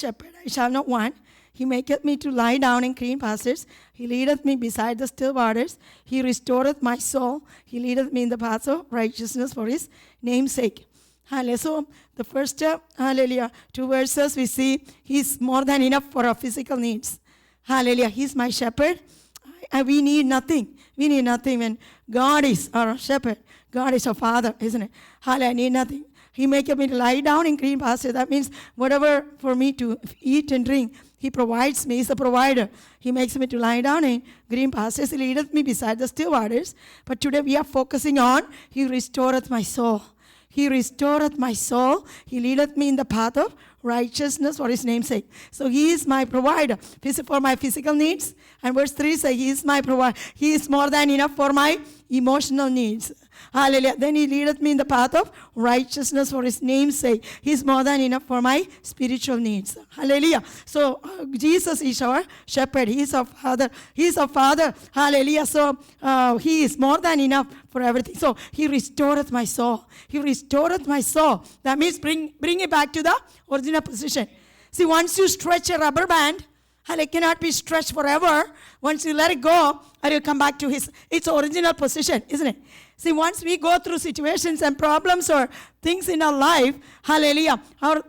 shepherd, I shall not want. He maketh me to lie down in green pastures. He leadeth me beside the still waters. He restoreth my soul. He leadeth me in the paths of righteousness for his name's sake. Hallelujah. So the first, hallelujah, 2 verses we see he's more than enough for our physical needs. Hallelujah. He's my shepherd. We need nothing. We need nothing when God is our shepherd. God is our father, isn't it? Hallelujah. I need nothing. He maketh me to lie down in green pastures. That means whatever for me to eat and drink, he provides me. He's a provider. He makes me to lie down in green pastures. He leadeth me beside the still waters. But today we are focusing on, he restoreth my soul. He restoreth my soul. He leadeth me in the path of righteousness for his name's sake. So he is my provider for my physical needs. And verse 3 says, he is my provider. He is more than enough for my emotional needs. Hallelujah. Then he leadeth me in the path of righteousness for his name's sake. He is more than enough for my spiritual needs. Hallelujah. So Jesus is our shepherd. He is our father. He is our father. Hallelujah. So he is more than enough for everything. So he restoreth my soul. He restoreth my soul. That means bring it back to the original position. See, once you stretch a rubber band, and it cannot be stretched forever. Once you let it go, and you come back to its original position, isn't it? See, once we go through situations and problems or things in our life, hallelujah,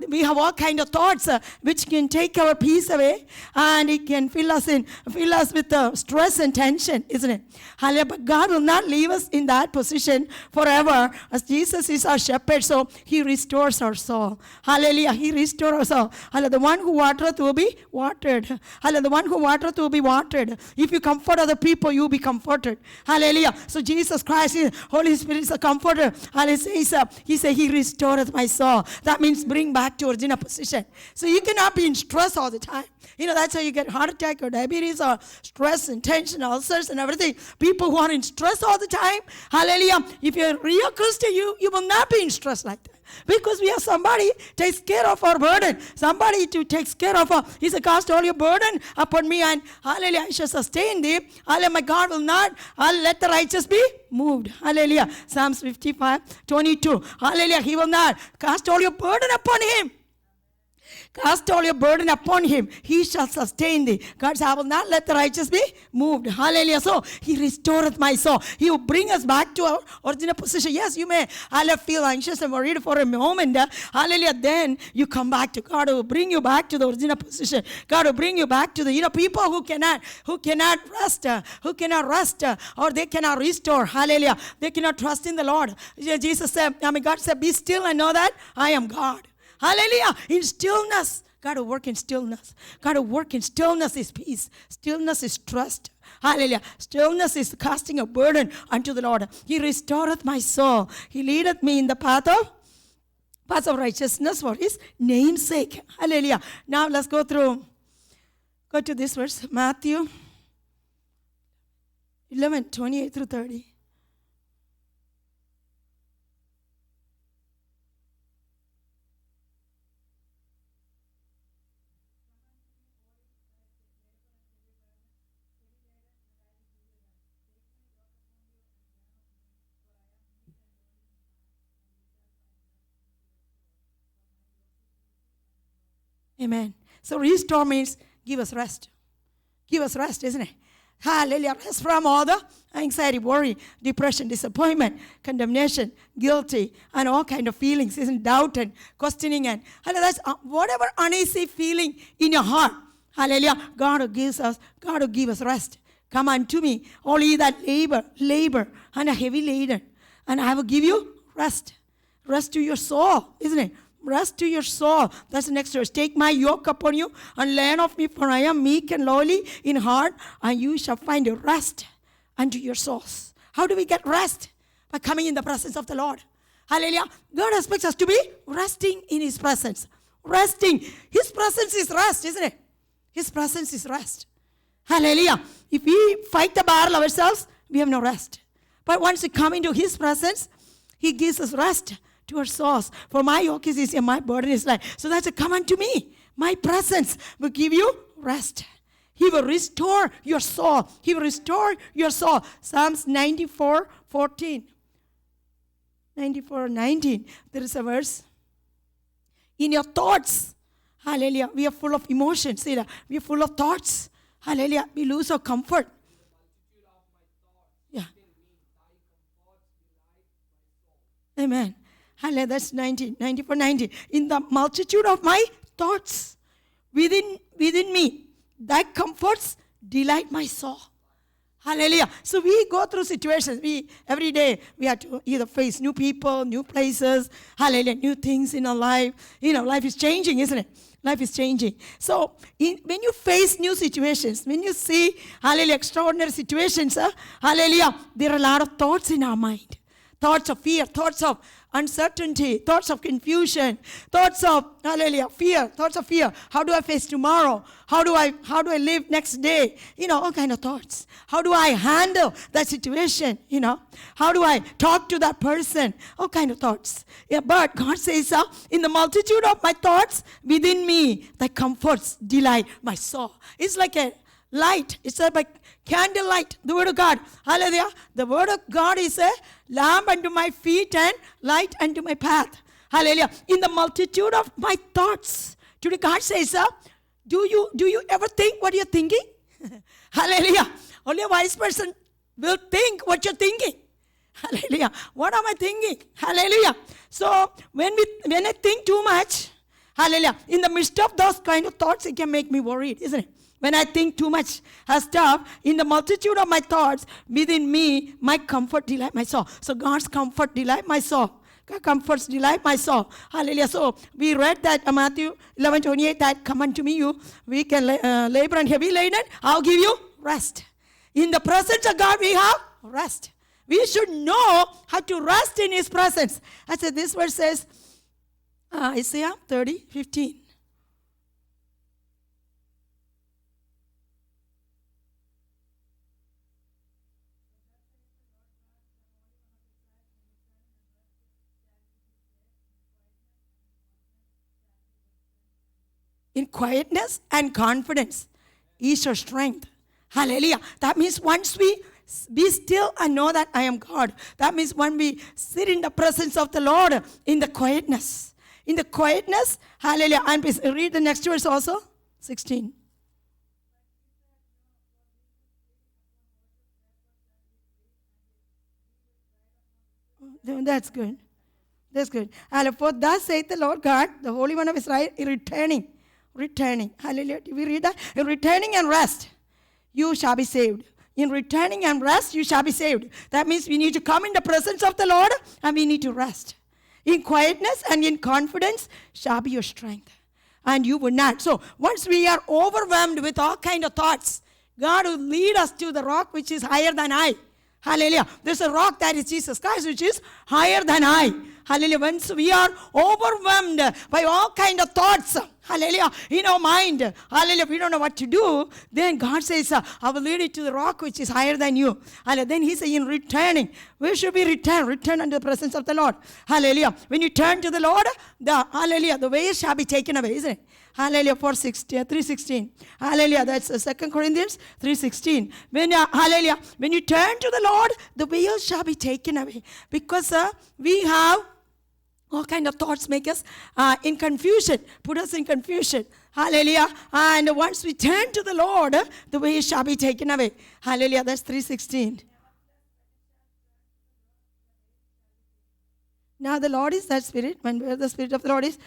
we have all kind of thoughts which can take our peace away, and it can fill us with stress and tension, isn't it? Hallelujah. But God will not leave us in that position forever, as Jesus is our shepherd, so he restores our soul. Hallelujah. He restores our soul. Hallelujah. The one who watereth will be watered. Hallelujah. The one who watereth will be watered. If you comfort other people, you will be comforted. Hallelujah. So Jesus Christ, Holy Spirit is a comforter. Hallelujah. He said, he restoreth my soul. That means bring back to original position. So you cannot be in stress all the time. You know, that's how you get heart attack or diabetes or stress and tension, ulcers and everything. People who are in stress all the time, hallelujah. If you're a real Christian, you will not be in stress like that. Because we have somebody takes care of our burden. Somebody to takes care of our, he said, cast all your burden upon me and hallelujah, I shall sustain thee. Hallelujah, my God will not, I'll let the righteous be moved. Hallelujah. Psalms 55:22. Hallelujah, he will not. Cast all your burden upon him. Cast all your burden upon him. He shall sustain thee. God said, I will not let the righteous be moved. Hallelujah. So he restoreth my soul. He will bring us back to our original position. Yes, you may feel anxious and worried for a moment. Hallelujah. Then you come back to God, who will bring you back to the original position. God will bring you back to the, people who cannot rest, or they cannot restore. Hallelujah. They cannot trust in the Lord. Jesus said, God said, be still and know that I am God. Hallelujah. In stillness. God will work in stillness. God will work in stillness is peace. Stillness is trust. Hallelujah. Stillness is casting a burden unto the Lord. He restoreth my soul. He leadeth me in the paths of righteousness for his name's sake. Hallelujah. Now let's go to this verse. Matthew 11:28-30. Amen. So restore means give us rest. Give us rest, isn't it? Hallelujah. Rest from all the anxiety, worry, depression, disappointment, condemnation, guilty, and all kind of feelings, isn't doubt and questioning and that's whatever uneasy feeling in your heart. Hallelujah. God will give us rest. Come unto me, all ye that labor and are heavy laden, and I will give you rest. Rest to your soul, isn't it? Rest to your soul. That's the next verse. Take my yoke upon you and learn of me, for I am meek and lowly in heart, and you shall find rest unto your souls. How do we get rest? By coming in the presence of the Lord. Hallelujah. God expects us to be resting in his presence. Resting. His presence is rest, isn't it? His presence is rest. Hallelujah. If we fight the battle ourselves, we have no rest. But once we come into his presence, he gives us rest to our souls. For my yoke is easy and my burden is light. So that's a come unto me. My presence will give you rest. He will restore your soul. He will restore your soul. Psalms 94:14. 94:19. There is a verse. In your thoughts, Hallelujah. We are full of emotions. You know, we are full of thoughts. Hallelujah. We lose our comfort. Yeah. Amen. Hallelujah. That's 90, 94, 90. In the multitude of my thoughts within me, thy comforts delight my soul. Hallelujah. So we go through situations. Every day we have to either face new people, new places, hallelujah, new things in our life. You know, life is changing, isn't it? Life is changing. So when you face new situations, when you see, hallelujah, extraordinary situations, hallelujah, there are a lot of thoughts in our mind. Thoughts of fear, thoughts of uncertainty, thoughts of confusion, thoughts of, hallelujah, fear, thoughts of fear. How do I face tomorrow? How do I live next day? You know, all kind of thoughts. How do I handle that situation? You know, how do I talk to that person? All kind of thoughts. Yeah, but God says, in the multitude of my thoughts within me, thy comforts delight my soul. It's like a light. It's like candlelight, the word of God. Hallelujah. The word of God is a lamp unto my feet and light unto my path. Hallelujah. In the multitude of my thoughts. Today God says, do you ever think what you're thinking? Hallelujah. Only a wise person will think what you're thinking. Hallelujah. What am I thinking? Hallelujah. So when I think too much, hallelujah, in the midst of those kind of thoughts, it can make me worried, isn't it? When I think too much stuff, in the multitude of my thoughts, within me, my comfort delight my soul. So God's comfort delight my soul. God comforts delight my soul. Hallelujah. So we read that Matthew 11:28, that come unto me, you weak and labor and heavy laden, I'll give you rest. In the presence of God, we have rest. We should know how to rest in His presence. I said this verse says, Isaiah 30:15. In quietness and confidence is your strength. Hallelujah. That means once we be still and know that I am God. That means when we sit in the presence of the Lord in the quietness. In the quietness, hallelujah. And please read the next verse also, 16. That's good. That's good. Hallelujah. For thus saith the Lord God, the Holy One of Israel, returning. Hallelujah. Did we read that? In returning and rest, you shall be saved. In returning and rest, you shall be saved. That means we need to come in the presence of the Lord and we need to rest. In quietness and in confidence shall be your strength. And you will not. So once we are overwhelmed with all kind of thoughts, God will lead us to the rock which is higher than I. Hallelujah. There's a rock that is Jesus Christ, which is higher than I. Hallelujah. Once we are overwhelmed by all kind of thoughts, hallelujah, in our mind, hallelujah, we don't know what to do, then God says, I will lead you to the rock which is higher than you. Hallelujah. Then He says, in returning, where should we return? Return unto the presence of the Lord. Hallelujah. When you turn to the Lord, the way shall be taken away, isn't it? Hallelujah, 3:16. Hallelujah, that's 2 Corinthians 3:16. Hallelujah, when you turn to the Lord, the veil shall be taken away. Because we have all kind of thoughts make us in confusion, put us in confusion. Hallelujah. And once we turn to the Lord, the veil shall be taken away. Hallelujah, that's 3:16. Now the Lord is that Spirit. When the Spirit of the Lord is,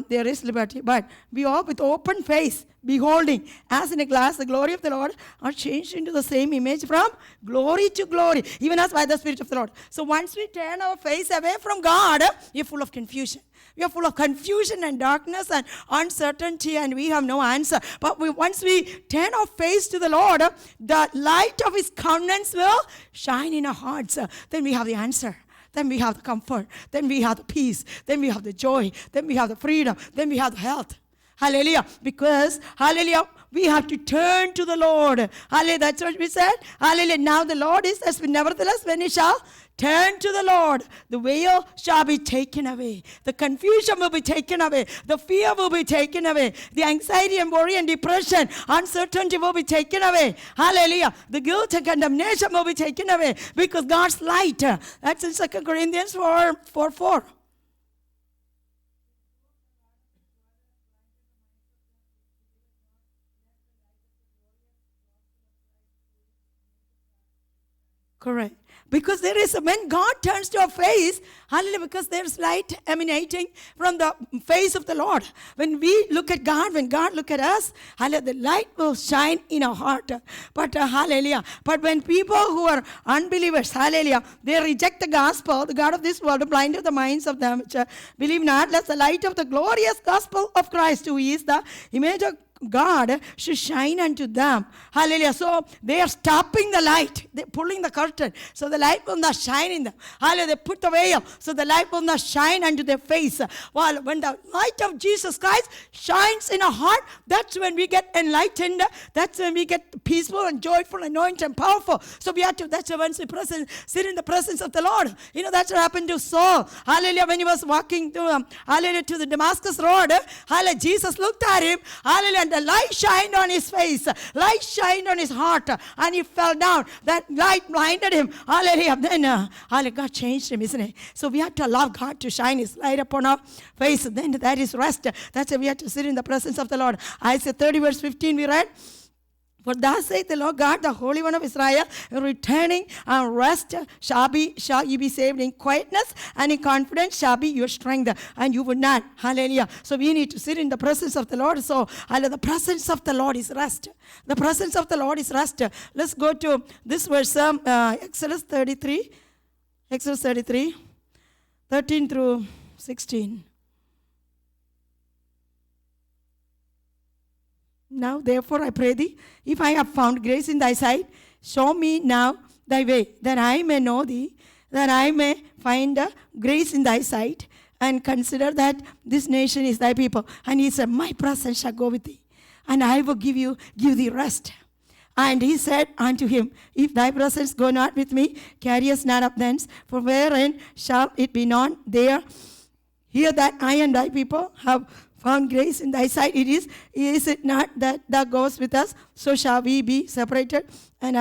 there is liberty. But we all with open face, beholding, as in a glass, the glory of the Lord, are changed into the same image from glory to glory, even as by the Spirit of the Lord. So once we turn our face away from God, we are full of confusion. We are full of confusion and darkness and uncertainty, and we have no answer. But once we turn our face to the Lord, the light of His countenance will shine in our hearts. Then we have the answer. Then we have the comfort. Then we have the peace. Then we have the joy. Then we have the freedom. Then we have the health. Hallelujah. Because, hallelujah, we have to turn to the Lord. Hallelujah. That's what we said. Hallelujah. Now the Lord is, as nevertheless, when He shall turn to the Lord, the veil shall be taken away. The confusion will be taken away. The fear will be taken away. The anxiety and worry and depression, uncertainty will be taken away. Hallelujah. The guilt and condemnation will be taken away because God's light. That's in 2 Corinthians 4:4. Correct. Because there is, when God turns to our face, hallelujah, because there's light emanating from the face of the Lord. When we look at God, when God look at us, hallelujah, the light will shine in our heart. But hallelujah, but when people who are unbelievers, hallelujah, they reject the gospel, the God of this world blinded the minds of them which believe not, lest the light of the glorious gospel of Christ, who is the image of God, should shine unto them. Hallelujah. So they are stopping the light. They're pulling the curtain. So the light will not shine in them. Hallelujah. They put the veil. So the light will not shine unto their face. Well, when the light of Jesus Christ shines in our heart, that's when we get enlightened. That's when we get peaceful and joyful, anointed and powerful. So we have to, that's once we sit in the presence of the Lord. You know, that's what happened to Saul. Hallelujah. When he was walking to, hallelujah, to the Damascus road, hallelujah, Jesus looked at him. Hallelujah. And the light shined on his face, light shined on his heart, and he fell down. That light blinded him. Hallelujah. Then, hallelujah, God changed him, isn't it? So we have to allow God to shine his light upon our face. Then that is rest. That's why we have to sit in the presence of the Lord. Isaiah 30 verse 15 we read. For thus saith the Lord God, the Holy One of Israel, returning and rest shall ye be saved. In quietness and in confidence shall be your strength, and you will not. Hallelujah. So we need to sit in the presence of the Lord. So the presence of the Lord is rest. The presence of the Lord is rest. Let's go to this verse, Exodus 33. Exodus 33, 13 through 16. Now, therefore, I pray thee, if I have found grace in thy sight, show me now thy way, that I may know thee, that I may find grace in thy sight, and consider that this nation is thy people. And he said, my presence shall go with thee, and I will give thee rest. And he said unto him, if thy presence go not with me, carry us not up thence, for wherein shall it be known there, here that I and thy people have found grace in thy sight? Is it not that thou goest with us? So shall we be separated, and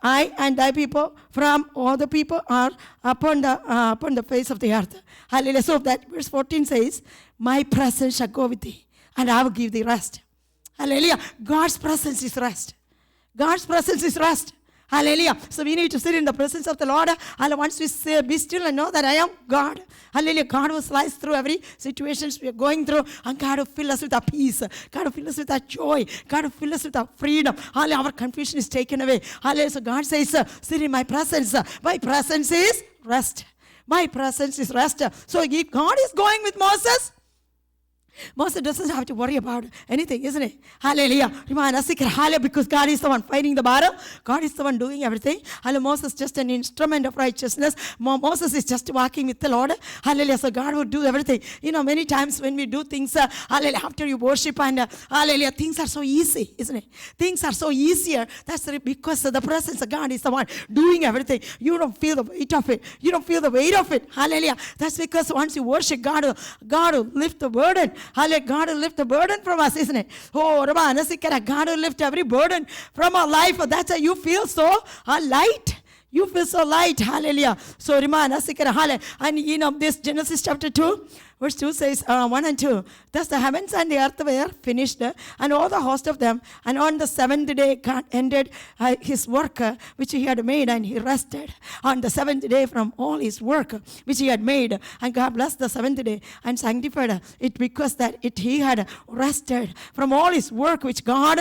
I and thy people from all the people are upon the face of the earth. Hallelujah. So that verse 14 says, my presence shall go with thee, and I will give thee rest. Hallelujah. God's presence is rest. God's presence is rest. Hallelujah. So we need to sit in the presence of the Lord. Hallelujah. Once we say, be still and know that I am God. Hallelujah. God will slice through every situation we are going through, and God will fill us with our peace. God will fill us with our joy. God will fill us with our freedom. Hallelujah. Our confusion is taken away. Hallelujah. So God says, sit in my presence. My presence is rest. My presence is rest. So if God is going with Moses, Moses doesn't have to worry about anything, isn't it? Hallelujah. Hallelujah. Because God is the one fighting the battle. God is the one doing everything. Hallelujah. Moses is just an instrument of righteousness. Moses is just walking with the Lord. Hallelujah. So God will do everything. You know, many times when we do things, hallelujah, after you worship and hallelujah, things are so easy, isn't it? Things are so easier. That's because the presence of God is the one doing everything. You don't feel the weight of it. You don't feel the weight of it. Hallelujah. That's because once you worship God, God will lift the burden. Hallelujah. God will lift the burden from us, isn't it? Oh, God will lift every burden from our life. That's why you feel so light. You feel so light. Hallelujah. So, hallelujah. And you know, this Genesis chapter 2, verse 2 says, 1 and 2. Thus the heavens and the earth were finished, and all the host of them. And on the seventh day, God ended his work which he had made, and he rested on the seventh day from all his work which he had made. And God blessed the seventh day and sanctified it, because that he had rested from all his work which God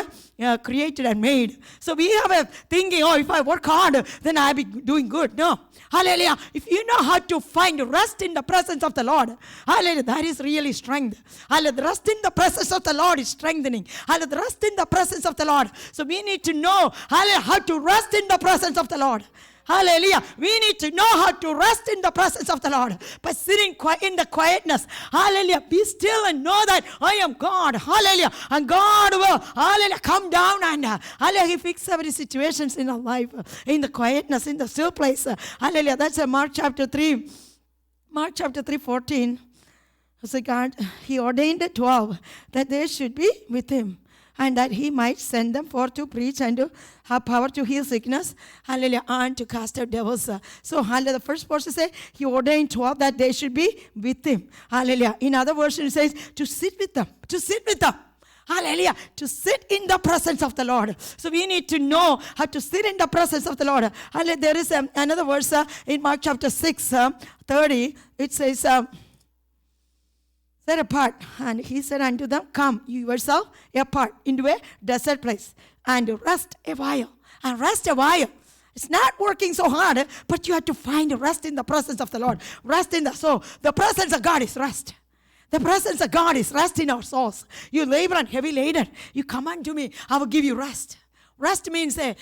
created and made. So we have a thinking, oh, if I work hard, then I'll be doing good. No. Hallelujah. If you know how to find rest in the presence of the Lord, hallelujah, that is really strength. Hallelujah. The rest in the presence of the Lord is strengthening. Hallelujah. The rest in the presence of the Lord. So we need to know, hallelujah, how to rest in the presence of the Lord. Hallelujah. We need to know how to rest in the presence of the Lord by sitting in the quietness. Hallelujah. Be still and know that I am God. Hallelujah. And God will, hallelujah, come down and hallelujah, he fixes every situations in our life, in the quietness, in the still place. Hallelujah. That's Mark chapter 3. Mark chapter 3, 14. So God, he ordained 12 that they should be with him, and that he might send them forth to preach and to have power to heal sickness, hallelujah, and to cast out devils. So, hallelujah, the first verse says, he ordained 12 that they should be with him. Hallelujah. In other version, it says, to sit with them. To sit with them. Hallelujah. To sit in the presence of the Lord. So we need to know how to sit in the presence of the Lord. Hallelujah. There is another verse in Mark chapter 6, 30. It says, set apart. And he said unto them, come you yourself apart into a desert place and rest a while. And rest a while. It's not working so hard, but you have to find rest in the presence of the Lord. So the presence of God is rest. The presence of God is rest in our souls. You labor and heavy laden. You come unto me. I will give you rest. Rest means a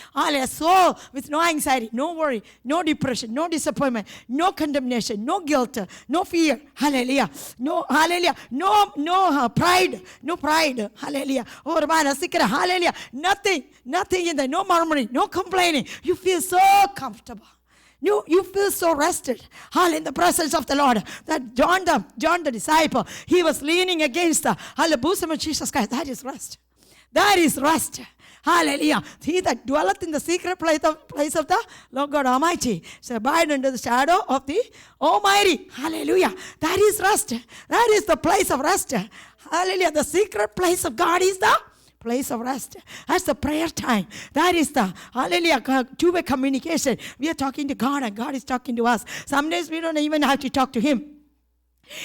soul with no anxiety, no worry, no depression, no disappointment, no condemnation, no guilt, no fear. Hallelujah. No, hallelujah. No pride. No pride. Hallelujah. Oh, hallelujah. Nothing in there. No murmuring, no complaining. You feel so comfortable. You feel so rested, all in the presence of the Lord. That John the disciple, he was leaning against the bosom of Jesus Christ. That is rest. That is rest. Hallelujah. He that dwelleth in the secret place of the Lord God Almighty shall abide under the shadow of the Almighty. Hallelujah. That is rest. That is the place of rest. Hallelujah. The secret place of God is the place of rest. That's the prayer time. That is the, hallelujah, two-way communication. We are talking to God and God is talking to us. Some days we don't even have to talk to Him.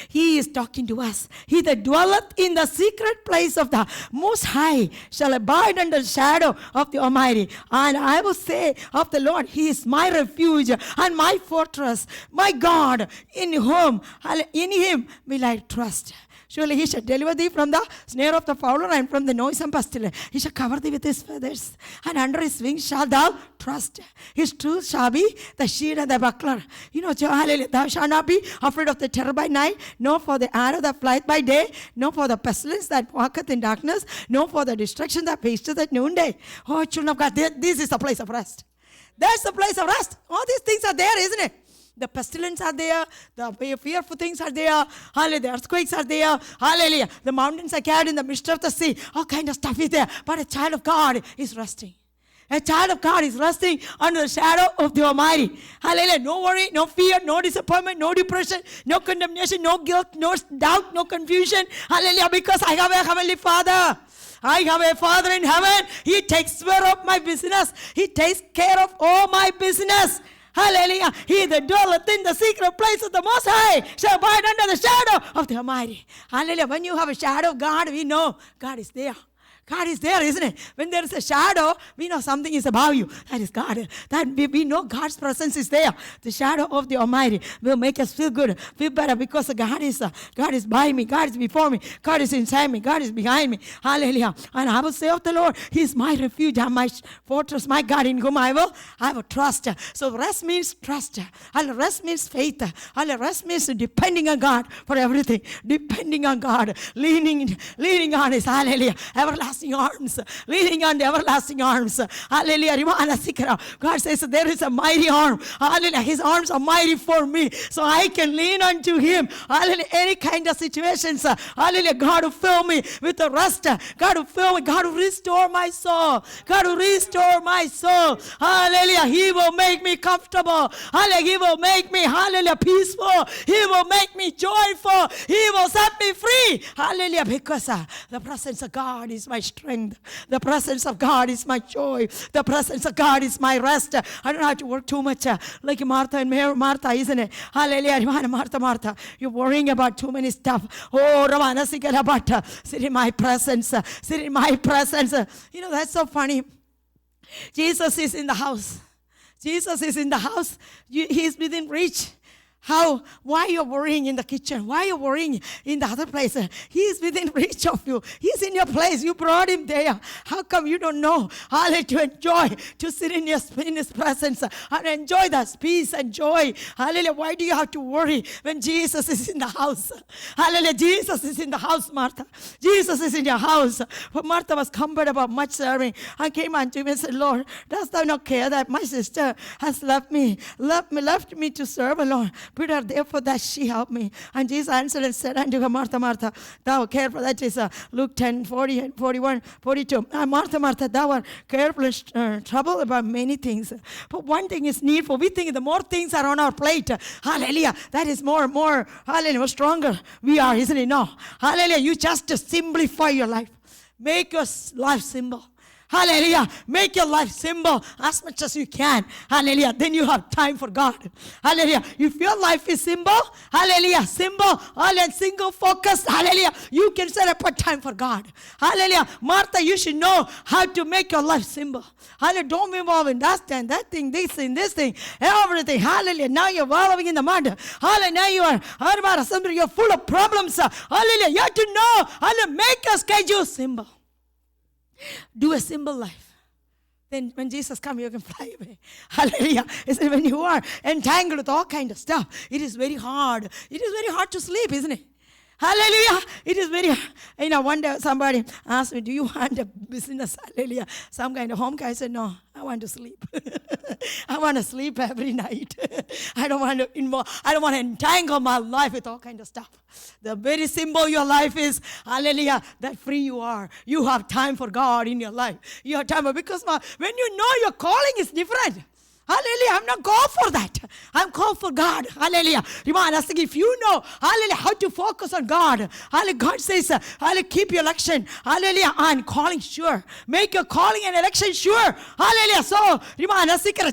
He is talking to us. He that dwelleth in the secret place of the Most High shall abide under the shadow of the Almighty. And I will say of the Lord, He is my refuge and my fortress, my God, in Him will I trust. Surely He shall deliver thee from the snare of the fowler and from the noisome pestilence. He shall cover thee with His feathers, and under His wings shalt thou trust. His truth shall be the shield and the buckler. Hallelujah. Thou shalt not be afraid of the terror by night, nor for the arrow that flieth by day, nor for the pestilence that walketh in darkness, nor for the destruction that wasteth at noonday. Oh, children of God, this is the place of rest. That's the place of rest. All these things are there, isn't it? The pestilence are there. The fearful things are there. Hallelujah. The earthquakes are there. Hallelujah. The mountains are carried in the midst of the sea. All kind of stuff is there. But a child of God is resting. A child of God is resting under the shadow of the Almighty. Hallelujah. No worry, no fear, no disappointment, no depression, no condemnation, no guilt, no doubt, no confusion. Hallelujah. Because I have a heavenly Father. I have a Father in heaven. He takes care of my business. He takes care of all my business. Hallelujah. He that dwelleth in the secret place of the Most High shall abide under the shadow of the Almighty. Hallelujah. When you have a shadow of God, we know God is there. God is there, isn't it? When there is a shadow, we know something is above you. That is God. That we know God's presence is there. The shadow of the Almighty will make us feel good, feel better, because God is by me. God is before me. God is inside me. God is behind me. Hallelujah. And I will say of the Lord, He is my refuge and my fortress, my God, in whom I will trust. So rest means trust. And rest means faith. And rest means depending on God for everything. Depending on God. Leaning on His, hallelujah, everlasting arms, leaning on the everlasting arms. Hallelujah. God says there is a mighty arm. Hallelujah. His arms are mighty for me, so I can lean unto Him. Hallelujah. Any kind of situations. Hallelujah. God will fill me with the rest. God will fill me. God will restore my soul. God will restore my soul. Hallelujah. He will make me comfortable. Hallelujah. He will make me, hallelujah, peaceful. He will make me joyful. He will set me free. Hallelujah. Because the presence of God is my strength. The presence of God is my joy. The presence of God is my rest. I don't have to work too much like Martha and Martha, isn't it? Hallelujah. Martha. You're worrying about too many stuff. Oh, Ramana Sikalabata. Sit in my presence. Sit in my presence. That's so funny. Jesus is in the house. Jesus is in the house. He's within reach. Why you're worrying in the kitchen? Why you're worrying in the other place? He's within reach of you. He's in your place. You brought Him there. How come you don't know? Hallelujah, to enjoy, to sit in His presence and enjoy that peace and joy. Hallelujah. Why do you have to worry when Jesus is in the house? Hallelujah. Jesus is in the house, Martha. Jesus is in your house. But Martha was cumbered about much serving and came unto Him and said, Lord, dost thou not care that my sister has left me to serve alone? Put her there for that she helped me. And Jesus answered and said unto her, Martha, Martha, thou care for that is Luke 10, 40 and 41, 42. Martha, Martha, thou art careful and troubled about many things. But one thing is needful. We think the more things are on our plate, hallelujah, that is more, hallelujah, more stronger we are, isn't it? No. Hallelujah. You just simplify your life. Make your life simple. Hallelujah. Make your life simple as much as you can. Hallelujah. Then you have time for God. Hallelujah. If your life is simple, hallelujah, simple, hallelujah, single focused, hallelujah, you can set apart time for God. Hallelujah. Martha, you should know how to make your life simple. Hallelujah. Don't be involved in that thing, this thing, everything. Hallelujah. Now you're wallowing in the mud. Hallelujah. Now you are, you're full of problems. Hallelujah. You have to know how to make your schedule simple. Do a simple life. Then when Jesus comes, you can fly away. Hallelujah. It's when you are entangled with all kind of stuff, it is very hard. It is very hard to sleep, isn't it? Hallelujah. It is very, one day somebody asked me, do you want a business? Hallelujah. Some kind of home guy said, no, I want to sleep. I want to sleep every night. I don't want to entangle my life with all kind of stuff. The very symbol your life is, hallelujah, that free you are. You have time for God in your life. You have time, because when you know your calling is different. Hallelujah. I'm not called for that. I'm called for God. Hallelujah. If you know, hallelujah, how to focus on God. Hallelujah. God says, hallelujah, keep your election. Hallelujah. And calling sure. Make your calling and election sure. Hallelujah. So,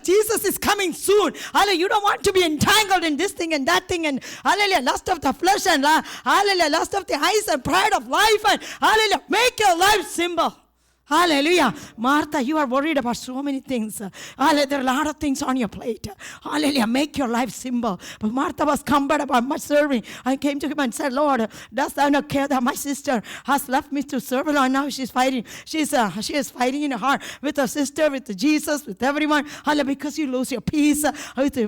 Jesus is coming soon. Hallelujah. You don't want to be entangled in this thing and that thing. And hallelujah, lust of the flesh and hallelujah, lust of the eyes and pride of life. And hallelujah, make your life simple. Hallelujah. Martha, you are worried about so many things. Hallelujah. There are a lot of things on your plate. Hallelujah. Make your life simple. But Martha was cumbered about much serving. I came to him and said, Lord, dost thou not care that my sister has left me to serve her? And now she's fighting. She is fighting in her heart with her sister, with Jesus, with everyone. Hallelujah. Because you lose your peace.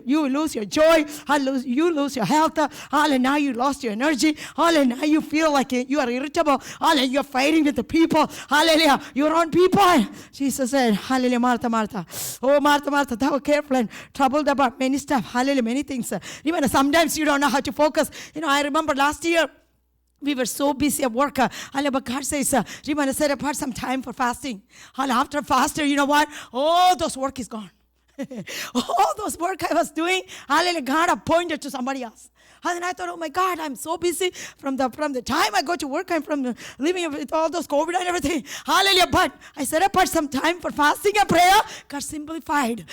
You lose your joy. Hallelujah. You lose your health. Hallelujah. Now you lost your energy. Hallelujah. Now you feel like you are irritable. Hallelujah. You're fighting with the people. Hallelujah. You're on people. Jesus said, hallelujah, Martha, Martha. Oh, Martha, Martha, thou art careful and troubled about many stuff. Hallelujah, many things. Even sometimes you don't know how to focus. I remember last year, we were so busy at work. But God says, set apart some time for fasting. After fasting, you know what? Oh, those work is gone. All those work I was doing, hallelujah, God appointed to somebody else. And I thought, oh my God, I'm so busy from the time I go to work, I'm from living with all those COVID and everything. Hallelujah. But I set apart some time for fasting and prayer. God simplified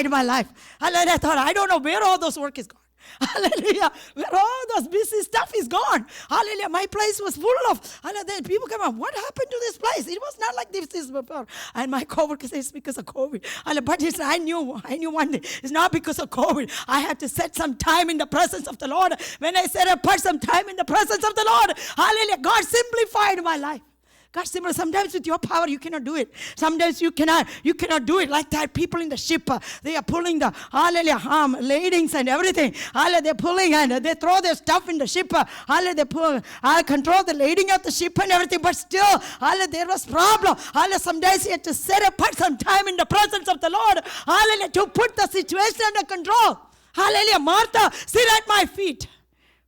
my life. Hallelujah. I thought, I don't know where all those work is gone. Hallelujah. Where all those busy stuff is gone. Hallelujah. My place was full of, then people come up, what happened to this place? It was not like this before. And my coworker says it's because of COVID. But I knew one day it's not because of COVID. I had to set some time in the presence of the Lord. When I set apart some time in the presence of the Lord, hallelujah, God simplified my life. God, sometimes with your power you cannot do it. Sometimes you cannot do it like that. People in the ship, they are pulling the ladings and everything. They're pulling and they throw their stuff in the ship. They pull, control the lading of the ship and everything. But still, there was problem. Sometimes you had to set apart some time in the presence of the Lord. To put the situation under control. Hallelujah. Martha, sit at my feet.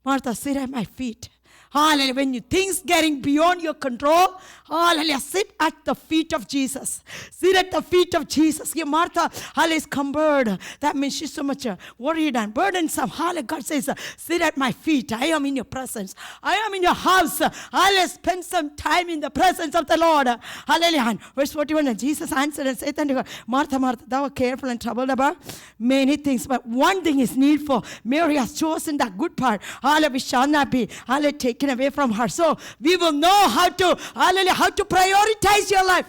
Martha, sit at my feet. Hallelujah. When you things getting beyond your control, hallelujah, sit at the feet of Jesus. Sit at the feet of Jesus. Here, Martha, hallelujah, is cumbered. That means she's so much worried and burdensome. Hallelujah. God says, sit at my feet. I am in your presence. I am in your house. Hallelujah. Spend some time in the presence of the Lord. Hallelujah. And verse 41, and Jesus answered and said unto her, Martha, Martha, thou art careful and troubled about many things, but one thing is needful. Mary has chosen that good part. Hallelujah. We shall not be, hallelujah, taken away from her. So we will know how to, hallelujah, how to prioritize your life.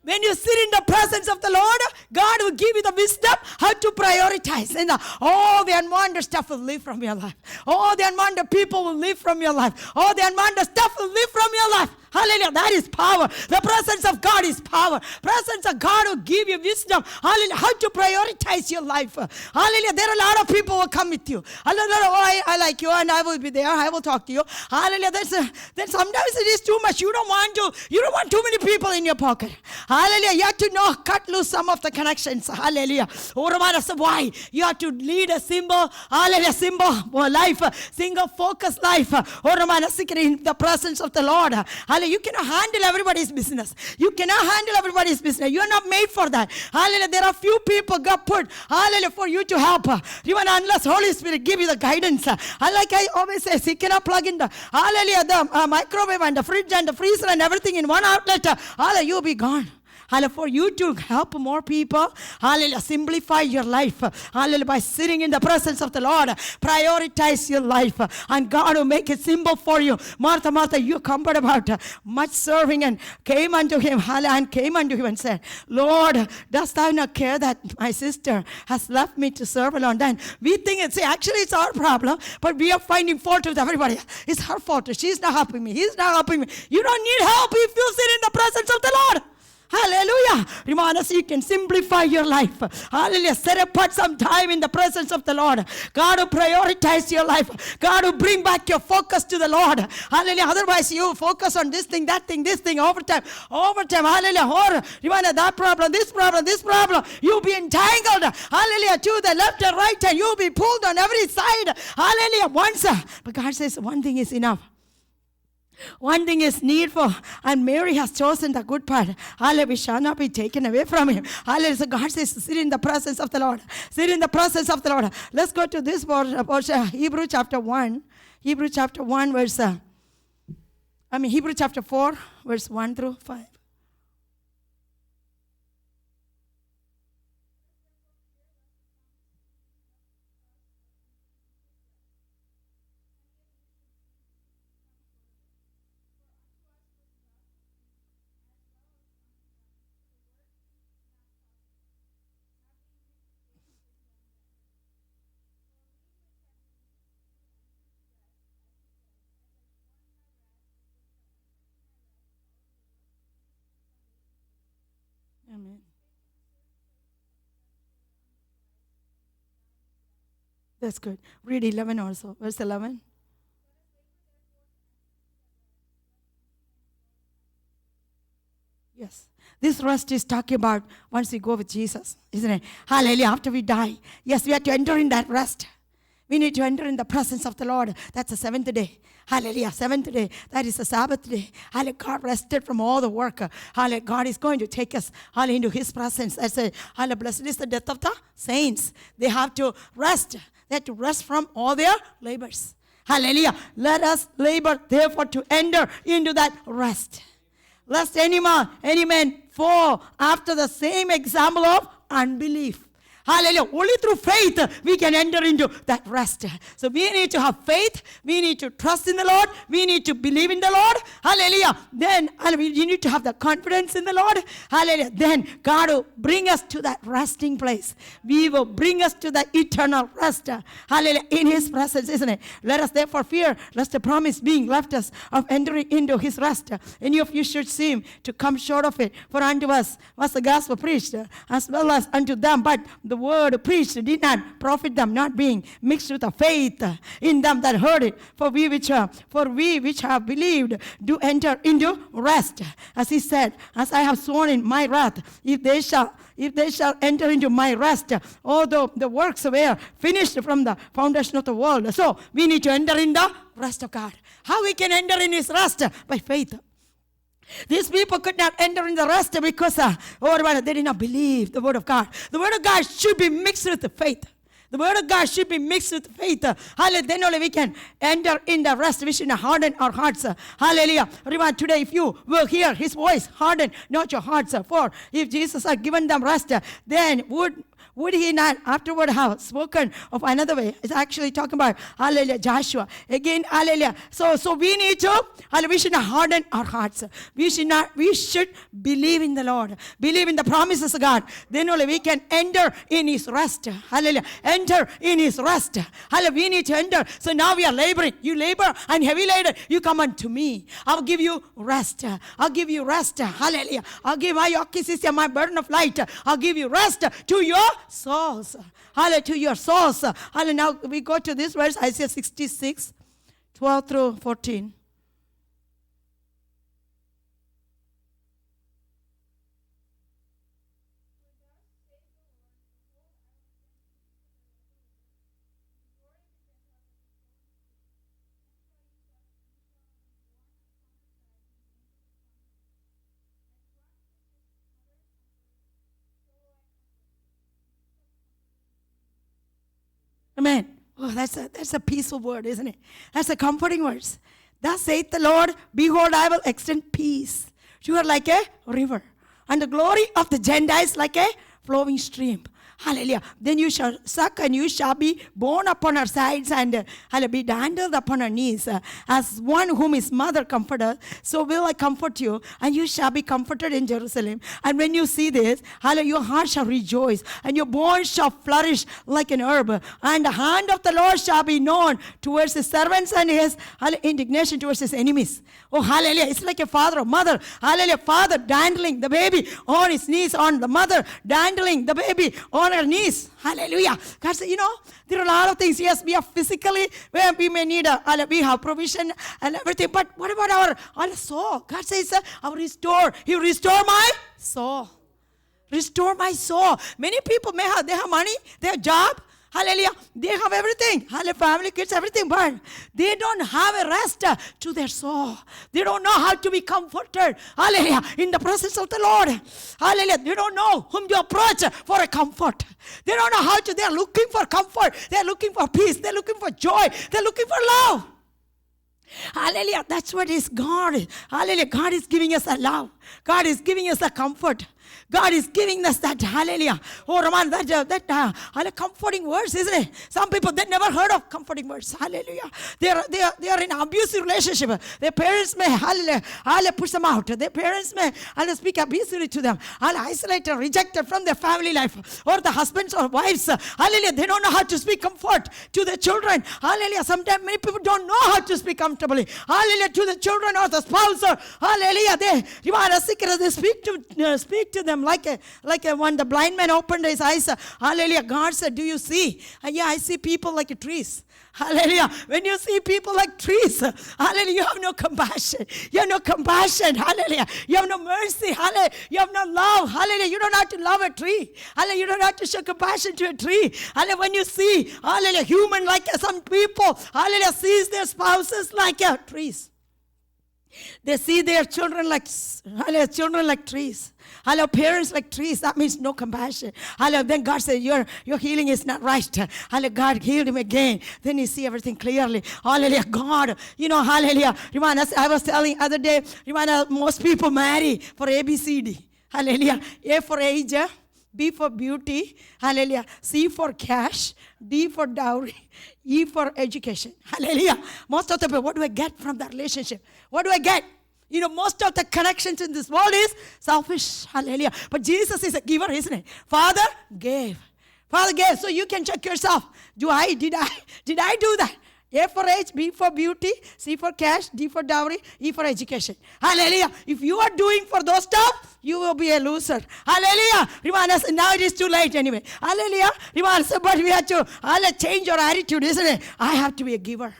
When you sit in the presence of the Lord, God will give you the wisdom how to prioritize. And all the unwanted stuff will leave from your life. All the unwanted people will leave from your life. All the unwanted stuff will leave from your life. Hallelujah. That is power. The presence of God is power. Presence of God will give you wisdom. Hallelujah. How to prioritize your life. Hallelujah. There are a lot of people who will come with you. Hallelujah. Oh, I like you and I will be there. I will talk to you. Hallelujah. Then sometimes it is too much. You don't want too many people in your pocket. Hallelujah. You have to know, cut loose some of the connections. Hallelujah. Why? You have to lead a simple, hallelujah, simple life, single focused life. In the presence of the Lord. Hallelujah. You cannot handle everybody's business. You cannot handle everybody's business. You are not made for that. Hallelujah. There are few people God put, hallelujah, for you to help. Even unless Holy Spirit give you the guidance. Like I always say, you cannot plug in the, hallelujah, the microwave and the fridge and the freezer and everything in one outlet. Hallelujah, you'll be gone. Hallelujah, for you to help more people, hallelujah, simplify your life, hallelujah, by sitting in the presence of the Lord, prioritize your life, and God will make it simple for you. Martha, Martha, you complained about much serving and came unto him, hallelujah, and came unto him and said, Lord, dost thou not care that my sister has left me to serve alone? Then we think actually it's our problem, but we are finding fault with everybody. It's her fault. She's not helping me. He's not helping me. You don't need help if you sit in the presence of the Lord. Hallelujah. Remind you can simplify your life. Hallelujah. Set apart some time in the presence of the Lord. God will prioritize your life. God will bring back your focus to the Lord. Hallelujah. Otherwise, you focus on this thing, that thing, this thing, over time. Hallelujah. Or remind that problem, this problem, this problem. You'll be entangled. Hallelujah. To the left and right, and you'll be pulled on every side. Hallelujah. Once. But God says one thing is enough. One thing is needful, and Mary has chosen the good part. Hallelujah, we shall not be taken away from him. Hallelujah. So God says, sit in the presence of the Lord. Sit in the presence of the Lord. Let's go to this portion, Hebrew chapter 1. Hebrew chapter 1, Hebrew chapter 4, verse 1 through 5. Amen. That's good. Read 11 also. Verse 11. Yes. This rest is talking about once we go with Jesus, isn't it? Hallelujah. After we die. Yes, we have to enter in that rest. We need to enter in the presence of the Lord. That's the seventh day. Hallelujah. Seventh day. That is the Sabbath day. Hallelujah. God rested from all the work. Hallelujah. God is going to take us into his presence. I say, hallelujah. Blessed is the death of the saints. They have to rest. They have to rest from all their labors. Hallelujah. Let us labor, therefore, to enter into that rest. Lest any man fall after the same example of unbelief. Hallelujah. Only through faith we can enter into that rest. So we need to have faith. We need to trust in the Lord. We need to believe in the Lord. Hallelujah. Then you need to have the confidence in the Lord. Hallelujah. Then God will bring us to that resting place. We will bring us to that eternal rest. Hallelujah. In his presence, isn't it? Let us therefore fear lest the promise being left us of entering into his rest. Any of you should seem to come short of it. For unto us was the gospel preached, as well as unto them. But the word preached did not profit them, not being mixed with the faith in them that heard it. For we which have believed do enter into rest. As he said, as I have sworn in my wrath, if they shall enter into my rest, although the works were finished from the foundation of the world. So we need to enter in the rest of God. How we can enter in his rest? By faith. These people could not enter in the rest because they did not believe the word of God. The word of God should be mixed with the faith. The word of God should be mixed with faith. Hallelujah. Then only we can enter in the rest. We should not harden our hearts. Hallelujah. Remember today, if you will hear his voice, harden not your hearts. For if Jesus had given them rest, then would he not afterward have spoken of another way? It's actually talking about, hallelujah, Joshua. Again, hallelujah. So we need to, hallelujah, we should not harden our hearts. We should believe in the Lord. Believe in the promises of God. Then only we can enter in his rest. Hallelujah. Enter in his rest. Hallelujah. We need to enter. So now we are laboring. You labor and heavy laden. You come unto me. I'll give you rest. I'll give you rest. Hallelujah. I'll give my yoke is my burden of light. I'll give you rest to your souls. Hallelujah, to your souls. Hallelujah. Now we go to this verse, Isaiah 66, 12 through 14. Amen. Oh, that's a peaceful word, isn't it? That's a comforting words. Thus saith the Lord, behold, I will extend peace. You are like a river, and the glory of the Gentiles like a flowing stream. Hallelujah. Then you shall suck, and you shall be borne upon her sides, and be dandled upon her knees. As one whom his mother comforted, so will I comfort you, and you shall be comforted in Jerusalem. And when you see this, hallelujah, your heart shall rejoice, and your bones shall flourish like an herb. And the hand of the Lord shall be known towards his servants, and his indignation towards his enemies. Oh, hallelujah. It's like a father or mother. Hallelujah. Father dandling the baby on his knees, on the mother dandling the baby on her knees. Hallelujah. God said, there are a lot of things. Yes, we are physically, where we may need we have provision and everything. But what about our soul? God says, I will restore. He restore my soul. Restore my soul. Many people they have money, they have job. Hallelujah. They have everything. Hallelujah. Family, kids, everything. But they don't have a rest to their soul. They don't know how to be comforted. Hallelujah. In the presence of the Lord. Hallelujah. They don't know whom to approach for a comfort. They don't know how to. They're looking for comfort. They're looking for peace. They're looking for joy. They're looking for love. Hallelujah. That's what is God. Hallelujah. God is giving us a love. God is giving us a comfort. God is giving us that, hallelujah. Oh, Roman, that comforting words, isn't it? Some people, they never heard of comforting words. Hallelujah. They are in an abusive relationship. Their parents may, hallelujah, push them out. Their parents may, speak abusively to them. Isolated, rejected from their family life. Or the husbands or wives, hallelujah, they don't know how to speak comfort to their children. Hallelujah. Sometimes many people don't know how to speak comfortably. Hallelujah, to the children or the spouse. Or, hallelujah, they speak to them like when the blind man opened his eyes. Hallelujah. God said, do you see? Yeah, I see people like trees. Hallelujah. When you see people like trees, hallelujah, you have no compassion. You have no compassion. Hallelujah. You have no mercy. Hallelujah. You have no love. Hallelujah. You don't have to love a tree. Hallelujah. You don't have to show compassion to a tree. Hallelujah. When you see, hallelujah, human like some people, hallelujah, sees their spouses like trees. They see their children like trees. Hallelujah, parents like trees. That means no compassion. Hallelujah. Then God said, your healing is not right. Hallelujah. God healed him again. Then you see everything clearly. Hallelujah. God, hallelujah. I was telling other day, most people marry for ABCD. Hallelujah. A for age, B for beauty, hallelujah. C for cash, D for dowry, E for education. Hallelujah. Most of the people, what do I get from that relationship? What do I get? Most of the connections in this world is selfish. Hallelujah. But Jesus is a giver, isn't it? Father gave. Father gave. So you can check yourself. Did I do that? A for age, B for beauty, C for cash, D for dowry, E for education. Hallelujah. If you are doing for those stuff, you will be a loser. Hallelujah. Now it is too late anyway. Hallelujah. But we have to change our attitude, isn't it? I have to be a giver.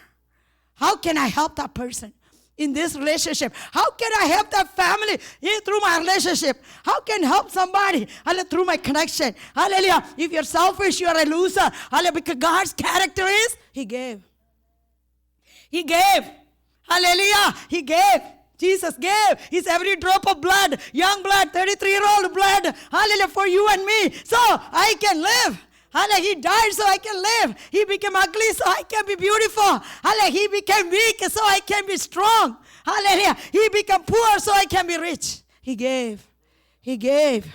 How can I help that person in this relationship? How can I help that family through my relationship? How can I help somebody through my connection? Hallelujah. If you're selfish, you're a loser. Hallelujah. Because God's character is, He gave. He gave. Hallelujah. He gave. Jesus gave his every drop of blood, young blood, 33-year-old blood. Hallelujah, for you and me. So I can live. Hallelujah. He died so I can live. He became ugly so I can be beautiful. Hallelujah. He became weak so I can be strong. Hallelujah. He became poor so I can be rich. He gave. He gave.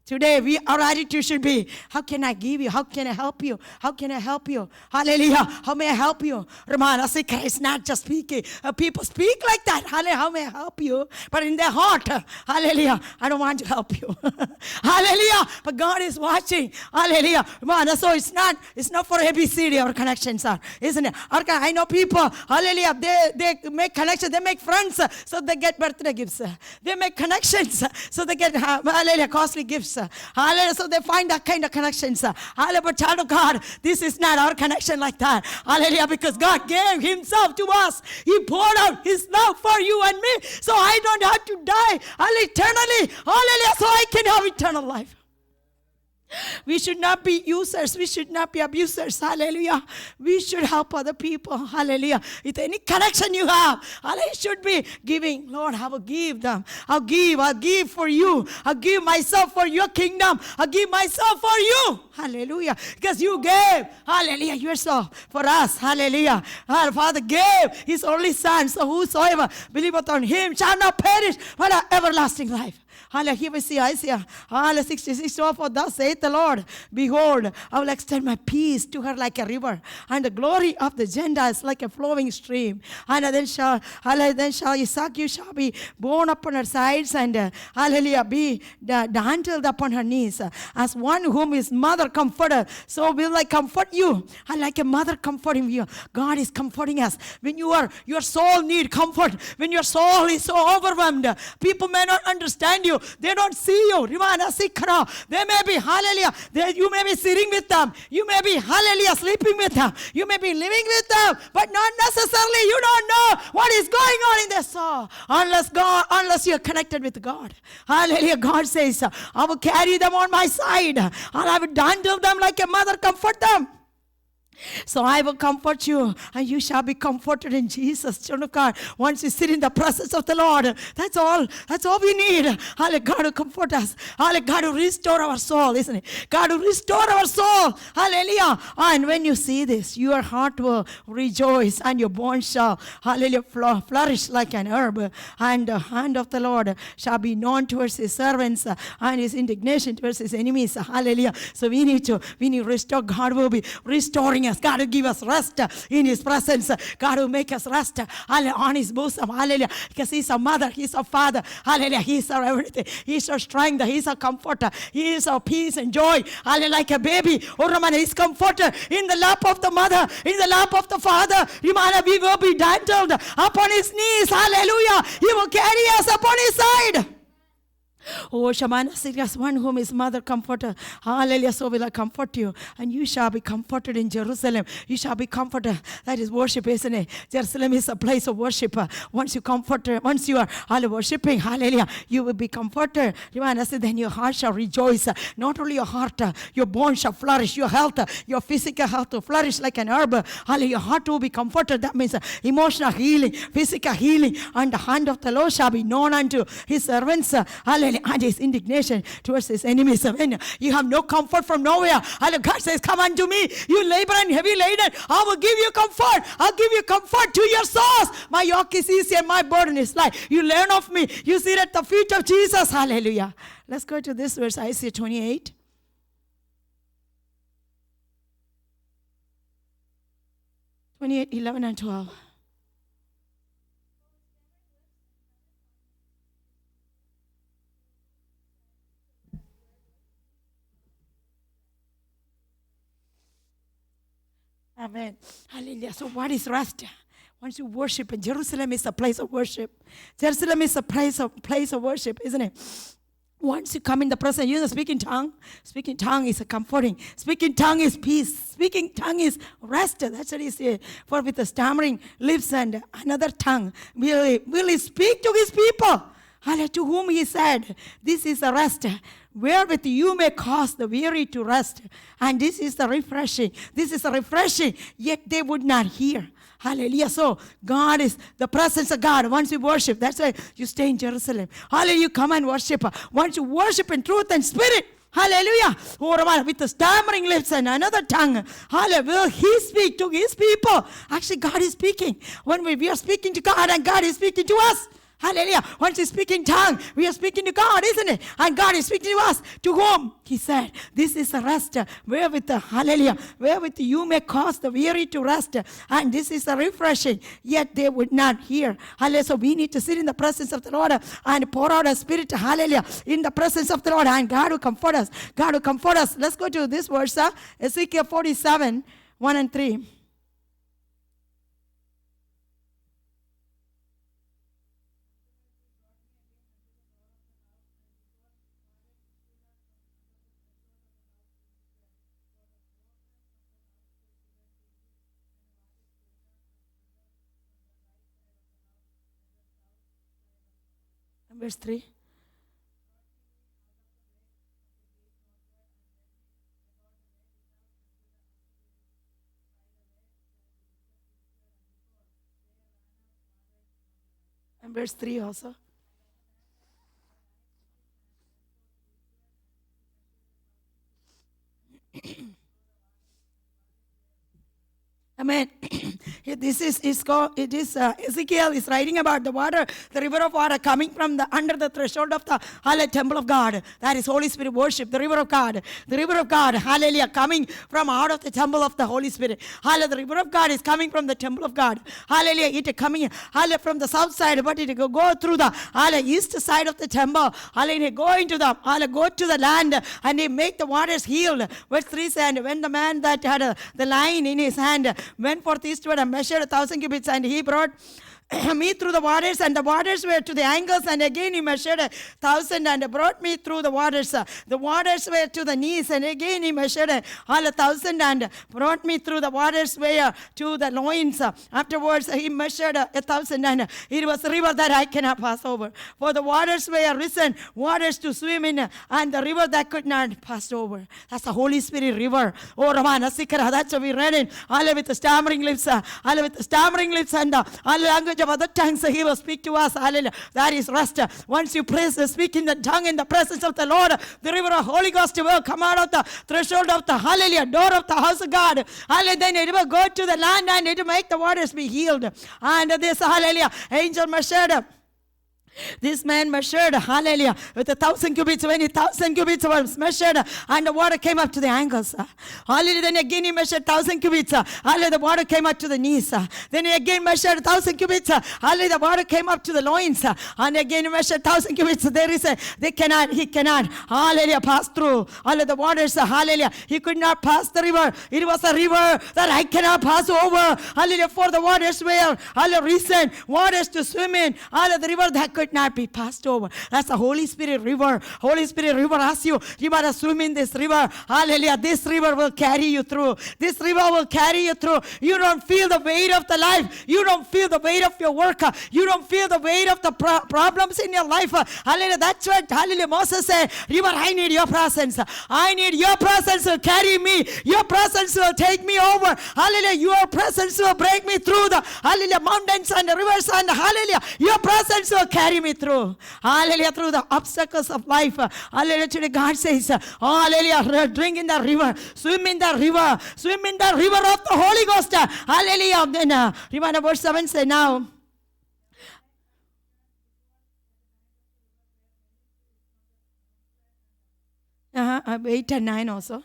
Today, our attitude should be, how can I give you? How can I help you? How can I help you? Hallelujah. How may I help you? Ramana Sikha is not just speaking. People speak like that. Hallelujah. How may I help you? But in their heart, hallelujah, I don't want to help you. Hallelujah. But God is watching. Hallelujah. Ramana, so it's not for ABCD our connections are, isn't it? I know people, hallelujah, they make connections, they make friends, so they get birthday gifts. They make connections, so they get, hallelujah, costly gifts. Hallelujah. So they find that kind of connections. Hallelujah. But child of God, this is not our connection like that. Hallelujah. Because God gave himself to us. He poured out his love for you and me. So I don't have to die eternally. Hallelujah. So I can have eternal life. We should not be users. We should not be abusers. Hallelujah. We should help other people. Hallelujah. With any connection you have, hallelujah, should be giving. Lord, I will give them. I'll give for you. I'll give myself for your kingdom. I'll give myself for you. Hallelujah. Because you gave, hallelujah, yourself for us. Hallelujah. Our Father gave His only Son. So whosoever believeth on Him shall not perish, but have everlasting life. Hallelujah. Here we see Isaiah 66:12. For thus saith the Lord, behold, I will extend my peace to her like a river, and the glory of the Gentiles like a flowing stream. And then shall Isaac, you shall be borne upon her sides, and hallelujah, be dantled upon her knees. As one whom his mother comforted, so will I comfort you. And like a mother comforting you, God is comforting us. When your soul need comfort, when your soul is so overwhelmed, people may not understand you. They don't see you. They may be, hallelujah, you may be sitting with them. You may be, hallelujah, sleeping with them. You may be living with them, but not necessarily you don't know what is going on in their soul. Unless you're connected with God. Hallelujah. God says, I will carry them on my side, and I will dandle them like a mother comfort them. So I will comfort you, and you shall be comforted in Jesus. Children of God, once you sit in the presence of the Lord, that's all we need. Hallelujah. God to comfort us. Hallelujah. God to restore our soul, isn't it? God to restore our soul. Hallelujah. And when you see this, your heart will rejoice, and your bones shall, hallelujah, flourish like an herb. And the hand of the Lord shall be known towards His servants, and His indignation towards His enemies. Hallelujah. So we need to restore. God will be restoring us. God will give us rest in His presence. God will make us rest on His bosom. Hallelujah. Because He's a mother, He's a father. Hallelujah. He's our everything. He's our strength. He's our comforter. He is our peace and joy. Hallelujah. Like a baby. Oh, Ramana, He's comforter in the lap of the mother, in the lap of the father. Ramana, we will be dantled upon His knees. Hallelujah. He will carry us upon His side. Oh, Shamana Sirias, one whom his mother comforted. Hallelujah. So will I comfort you, and you shall be comforted in Jerusalem. You shall be comforted. That is worship, isn't it? Jerusalem is a place of worship. Once you are worshiping, hallelujah, you will be comforted. Then your heart shall rejoice. Not only your heart, your bones shall flourish. Your health, your physical health will flourish like an herb. Hallelujah. Your heart will be comforted. That means emotional healing, physical healing, and the hand of the Lord shall be known unto His servants. Hallelujah. And His indignation towards His enemies. When you have no comfort from nowhere, and God says, come unto me, you labor and heavy laden, I will give you comfort. I'll give you comfort to your souls. My yoke is easy and my burden is light. You learn of me. You sit at the feet of Jesus. Hallelujah. Let's go to this verse, Isaiah 28. 28, 11 and 12. Amen. Hallelujah. So what is rest? Once you worship, and Jerusalem is a place of worship. Jerusalem is a place of worship, isn't it? Once you come in the presence, you know, speaking tongue is a comforting. Speaking tongue is peace. Speaking tongue is rest. That's what He said. For with the stammering lips and another tongue will He speak to His people. To whom He said, this is a rest, wherewith you may cause the weary to rest. And this is the refreshing. This is a refreshing, yet they would not hear. Hallelujah. So God is the presence of God. Once you worship, that's why you stay in Jerusalem. Hallelujah. You come and worship. Once you worship in truth and spirit, hallelujah. With the stammering lips and another tongue, hallelujah, will He speak to His people. Actually, God is speaking. When we are speaking to God, and God is speaking to us. Hallelujah. Once you speak in tongue, we are speaking to God, isn't it? And God is speaking to us. To whom? He said, this is a rest, wherewith you may cause the weary to rest. And this is a refreshing, yet they would not hear. Hallelujah. So we need to sit in the presence of the Lord and pour out a spirit, hallelujah, in the presence of the Lord. And God will comfort us. God will comfort us. Let's go to this verse, Ezekiel 47, 1 and 3. Verse 3. And verse 3 also. Amen. This is Ezekiel is writing about the water, the river of water coming from the under the threshold of the hallelujah temple of God. That is Holy Spirit worship, the river of God. The river of God, hallelujah, coming from out of the temple of the Holy Spirit. Hallelujah, the river of God is coming from the temple of God. Hallelujah, it coming, hallelujah, from the south side, but it go through the hallelujah east side of the temple. Hallelujah, go into the hallelujah, go to the land, and he make the waters healed. Verse 3 said, when the man that had the line in his hand went forth eastward and measured 1,000 cubits, and he brought me through the waters, and the waters were to the ankles, and again he measured 1,000 and brought me through the waters. The waters were to the knees, and again he measured 1,000 and brought me through the waters were to the loins. Afterwards he measured 1,000, and it was a river that I cannot pass over. For the waters were risen, waters to swim in, and the river that could not pass over. That's the Holy Spirit river. Oh, Ramana Sikara, that's what we read in. All with the stammering lips, all with the stammering lips, and all language of other tongues, he will speak to us. Hallelujah. That is rest. Once you speak in the tongue in the presence of the Lord, the river of Holy Ghost will come out of the threshold of the hallelujah door of the house of God. Hallelujah. Then it will go to the land, and it will make the waters be healed. And this hallelujah angel measured. This man measured, hallelujah, with 1,000 cubits. When 1,000 cubits was measured, and the water came up to the ankles. Hallelujah. Then again he measured 1,000 cubits. Hallelujah. The water came up to the knees. Then he again measured 1,000 cubits. Hallelujah. The water came up to the loins. And again he measured 1,000 cubits. There is he cannot, hallelujah, pass through. Hallelujah. The waters, hallelujah. He could not pass the river. It was a river that I cannot pass over. Hallelujah. For the waters were, hallelujah, recent waters to swim in. Hallelujah. The river that could not be passed over. That's the Holy Spirit river. Holy Spirit river asks you must swim in this river. Hallelujah. This river will carry you through. This river will carry you through. You don't feel the weight of the life. You don't feel the weight of your work. You don't feel the weight of the problems in your life. Hallelujah. That's what, hallelujah, Moses said, river, I need your presence. I need your presence to carry me. Your presence will take me over. Hallelujah. Your presence will break me through the, hallelujah, mountains and the rivers, and hallelujah, your presence will carry me through. Hallelujah. Through the obstacles of life. Hallelujah. Today God says, hallelujah, drink in the river, swim in the river, swim in the river of the Holy Ghost. Hallelujah. Then remember verse 7 say now. 8 and 9 also.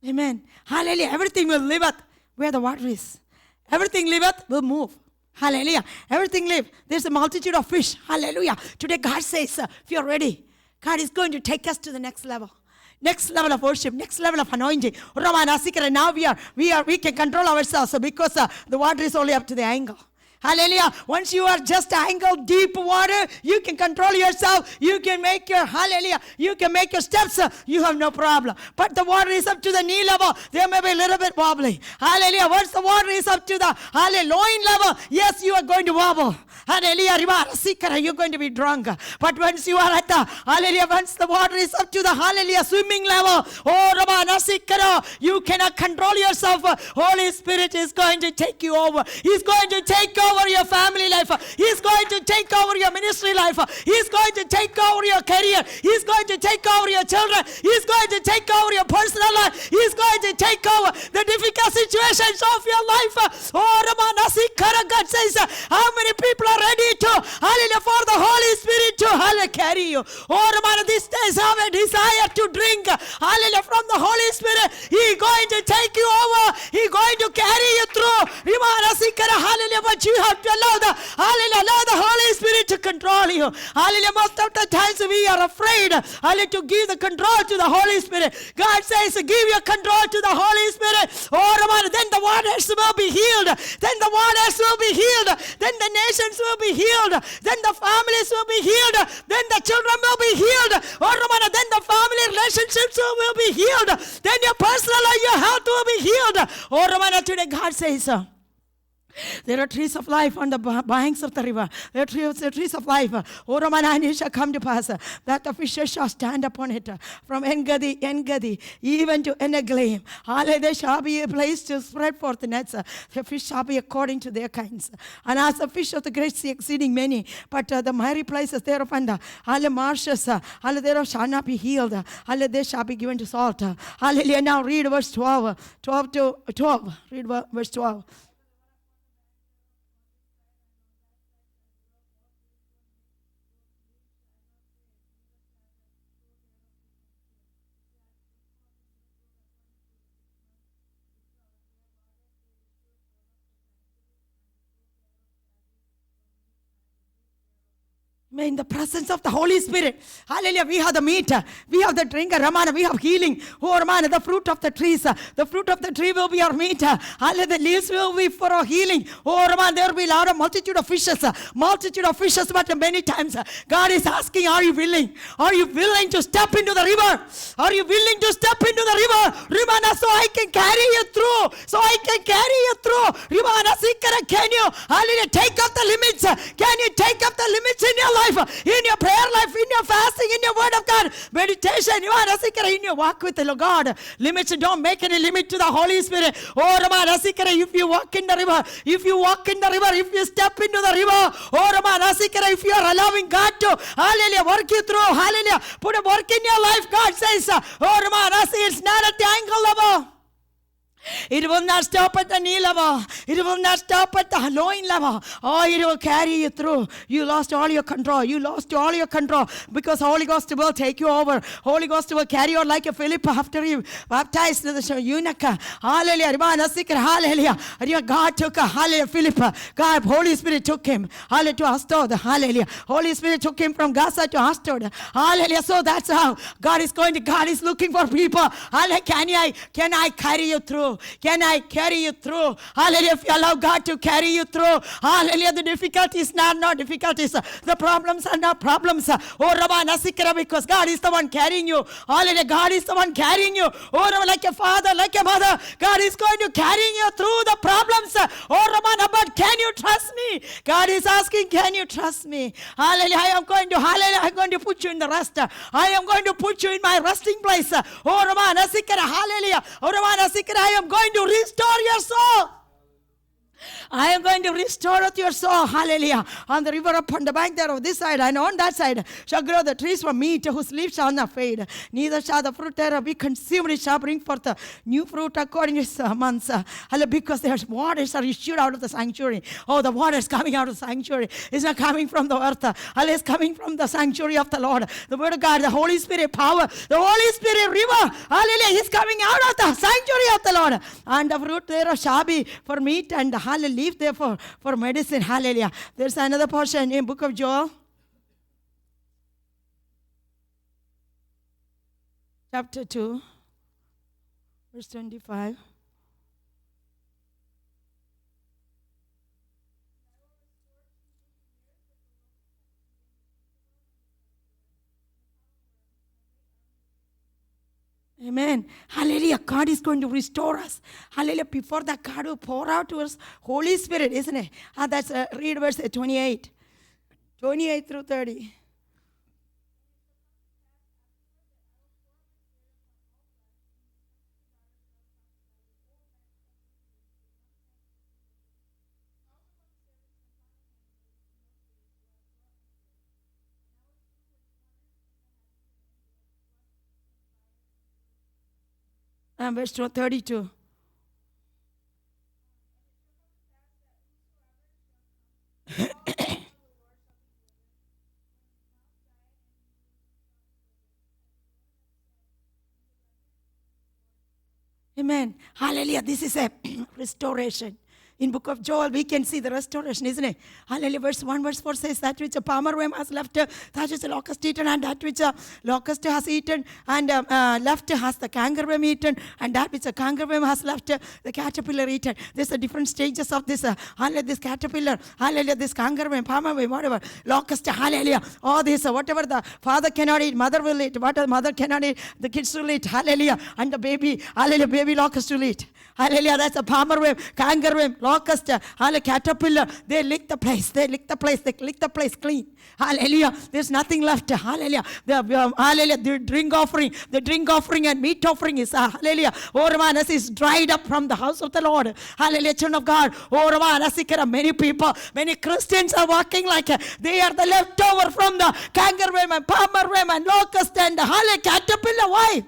Amen. Hallelujah. Everything will live where the water is. Everything liveth will move. Hallelujah. Everything live. There's a multitude of fish. Hallelujah. Today God says, if you're ready, God is going to take us to the next level. Next level of worship, next level of anointing. Now we can control ourselves because the water is only up to the ankle. Hallelujah. Once you are just ankle deep water, you can control yourself. You can make your, hallelujah, you can make your steps. You have no problem. But the water is up to the knee level. There may be a little bit wobbly. Hallelujah. Once the water is up to the, hallelujah, loin level, yes, you are going to wobble. Hallelujah. You're going to be drunk. But once you are at the, hallelujah, once the water is up to the, hallelujah, swimming level, you cannot control yourself. Holy Spirit is going to take you over. He's going to take over your family life. He's going to take over your ministry life. He's going to take over your career. He's going to take over your children. He's going to take over your personal life. He's going to take over the difficult situations of your life. God says, how many people are ready to, hallelujah, for the Holy Spirit to, hallelujah, carry you? These days have a desire to drink, hallelujah, from the Holy Spirit. He's going to take you over. He's going to carry you through. Hallelujah, but you have to allow the Holy Spirit to control you. Hallelujah. Most of the times we are afraid, hallelujah, to give the control to the Holy Spirit. God says, give your control over to the Holy Spirit. Oh, Ramana, then the waters will be healed. Then the waters will be healed. Then the nations will be healed. Then the families will be healed. Then the children will be healed. Oh, Ramana, then the family relationships will be healed. Then your personal and your health will be healed. Oh, Ramana, today God says, there are trees of life on the banks of the river. There are trees of life. Oh, Ramana, and it shall come to pass that the fishes shall stand upon it. From En-Gedi, even to Eneglaim. Hallelujah, there shall be a place to spread forth the nets. The fish shall be according to their kinds. And as the fish of the great sea exceeding many, but the mighty places thereof and the marshes, thereof shall not be healed. Hallelujah, they shall be given to salt. Hallelujah. Now read verse 12. 12 to 12. Read verse 12. In the presence of the Holy Spirit. Hallelujah. We have the meat. We have the drink. Ramana. We have healing. Oh, Ramana. The fruit of the trees. The fruit of the tree will be our meat. Hallelujah. The leaves will be for our healing. Oh, Ramana. There will be a lot of multitude of fishes. Multitude of fishes. But many times God is asking, are you willing? Are you willing to step into the river? Are you willing to step into the river? Ramana, so I can carry you through. So I can carry you through. Ramana, Sikara, can you? Hallelujah. Take up the limits. Can you take up the limits in your life? In your prayer life, in your fasting, in your word of God, meditation, you are in your walk with the God. Limits, don't make any limit to the Holy Spirit. Oh, Rama, if you walk in the river, if you step into the river, oh, Rama, if you are allowing God to, hallelujah, work you through, hallelujah, put a work in your life, God says, oh, Rama, it's not at the ankle level. It will not stop at the knee level. It will not stop at the loin level. Oh, it will carry you through. You lost all your control. You lost all your control because Holy Ghost will take you over. Holy Ghost will carry you like a Philip after you baptized the eunuch. Hallelujah. Hallelujah. God took hallelujah, Philip. God, Holy Spirit took him. Hallelujah, to Ashdod. Hallelujah. Holy Spirit took him from Gaza to Ashdod. Hallelujah. So that's how God is looking for people. Hallelujah. Can I carry you through? Can I carry you through? Hallelujah. If you allow God to carry you through, hallelujah, the difficulties are not difficulties. The problems are not problems. Oh, Rabba Nasikara, because God is the one carrying you. Hallelujah. God is the one carrying you. Oh, Rabba, like a father, like a mother, God is going to carry you through the problems. Oh, Rabba, but can you trust me? God is asking, can you trust me? Hallelujah. I'm going to put you in the rest. I am going to put you in my resting place. Oh, Rabba Nasikara, hallelujah. Oh, Rabba Nasikara, I am going to restore your soul. I am going to restore your soul. Hallelujah. On the river upon the bank there of this side and on that side shall grow the trees for meat whose leaves shall not fade. Neither shall the fruit thereof be consumed. It shall bring forth new fruit according to its months. Hallelujah. Because there's waters are issued out of the sanctuary. Oh, the waters coming out of the sanctuary. It's not coming from the earth. Hallelujah. It's coming from the sanctuary of the Lord. The word of God, the Holy Spirit power, the Holy Spirit river. Hallelujah. He's coming out of the sanctuary of the Lord. And the fruit thereof shall be for meat and hallelujah. Leave there for medicine. Hallelujah. There's another portion in book of Joel. Chapter 2. Verse 25. Amen. Hallelujah. God is going to restore us. Hallelujah. Before that, God will pour out to us Holy Spirit, isn't it? That's read verse 28. 28 through 30. Verse 32. Amen. Hallelujah. This is a restoration. In book of Joel, we can see the restoration, isn't it? Hallelujah. Verse 1, verse 4 says, that which a palmerworm has left, that which a locust eaten, and that which a locust has eaten, and left has the cankerworm eaten, and that which a cankerworm has left, the caterpillar eaten. There's a different stages of this, hallelujah, this caterpillar, hallelujah, this cankerworm, palmerworm, whatever, locust, hallelujah, all this, whatever the father cannot eat, mother will eat, what the mother cannot eat, the kids will eat, hallelujah, and the baby, hallelujah, baby locust will eat. Hallelujah, that's a palmerworm, cankerworm, locust, hallelujah, caterpillar. They lick the place, they lick the place clean. Hallelujah, there's nothing left. Hallelujah, hallelujah, the drink offering and meat offering is, hallelujah, Oramanas is dried up from the house of the Lord. Hallelujah, children of God. Oramanas, many people, many Christians are walking like they are the leftover from the cankerworm and palmerworm and locust and hallelujah, caterpillar. Why?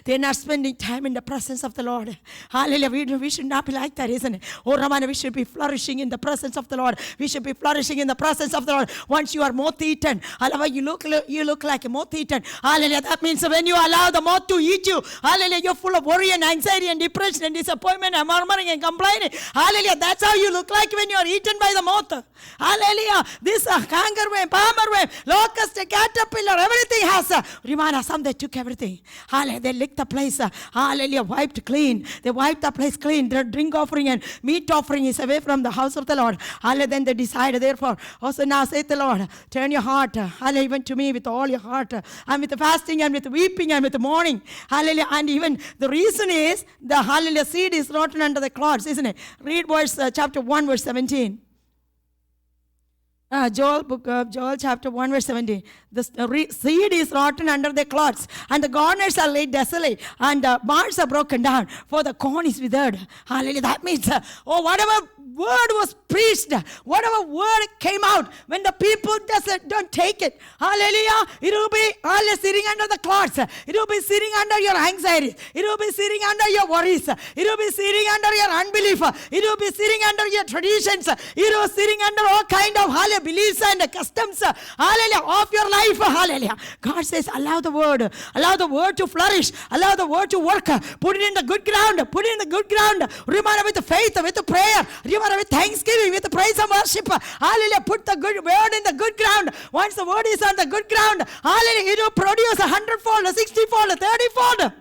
They're not spending time in the presence of the Lord. Hallelujah. We should not be like that, isn't it? Oh, Ramana, we should be flourishing in the presence of the Lord. We should be flourishing in the presence of the Lord. Once you are moth-eaten, hallelujah, you look like a moth-eaten. Hallelujah. That means when you allow the moth to eat you, hallelujah, you're full of worry and anxiety and depression and disappointment and murmuring and complaining. Hallelujah. That's how you look like when you are eaten by the moth. Hallelujah. This cankerworm, palmerworm, locust, caterpillar, everything has Rimana. Some they took everything. Hallelujah. They licked the place, hallelujah, wiped clean. They wiped the place clean. Their drink offering and meat offering is away from the house of the Lord. Hallelujah. Then they decided, therefore, also now saith the Lord, turn your heart, hallelujah, even to me with all your heart, and with the fasting and with the weeping and with the mourning. Hallelujah. And even the reason is the hallelujah seed is rotten under the clods, isn't it? Read verse chapter 1, verse 17. Joel chapter 1 verse 17. The seed is rotten under the clods, and the garners are laid desolate, and barns are broken down, for the corn is withered. Hallelujah. That means, whatever word was preached, whatever word came out, when the people don't take it, hallelujah, it will be sitting under the clods. It will be sitting under your anxiety. It will be sitting under your worries. It will be sitting under your unbelief. It will be sitting under your traditions. It will be sitting under all kind of hallelujah beliefs and customs, hallelujah, of your life. Hallelujah. God says, allow the word to flourish, allow the word to work, put it in the good ground, remember, with faith, with prayer, remember, with thanksgiving, with praise and worship. Hallelujah. Put the good word in the good ground. Once the word is on the good ground, hallelujah, it will produce 100-fold, 60-fold, 30-fold.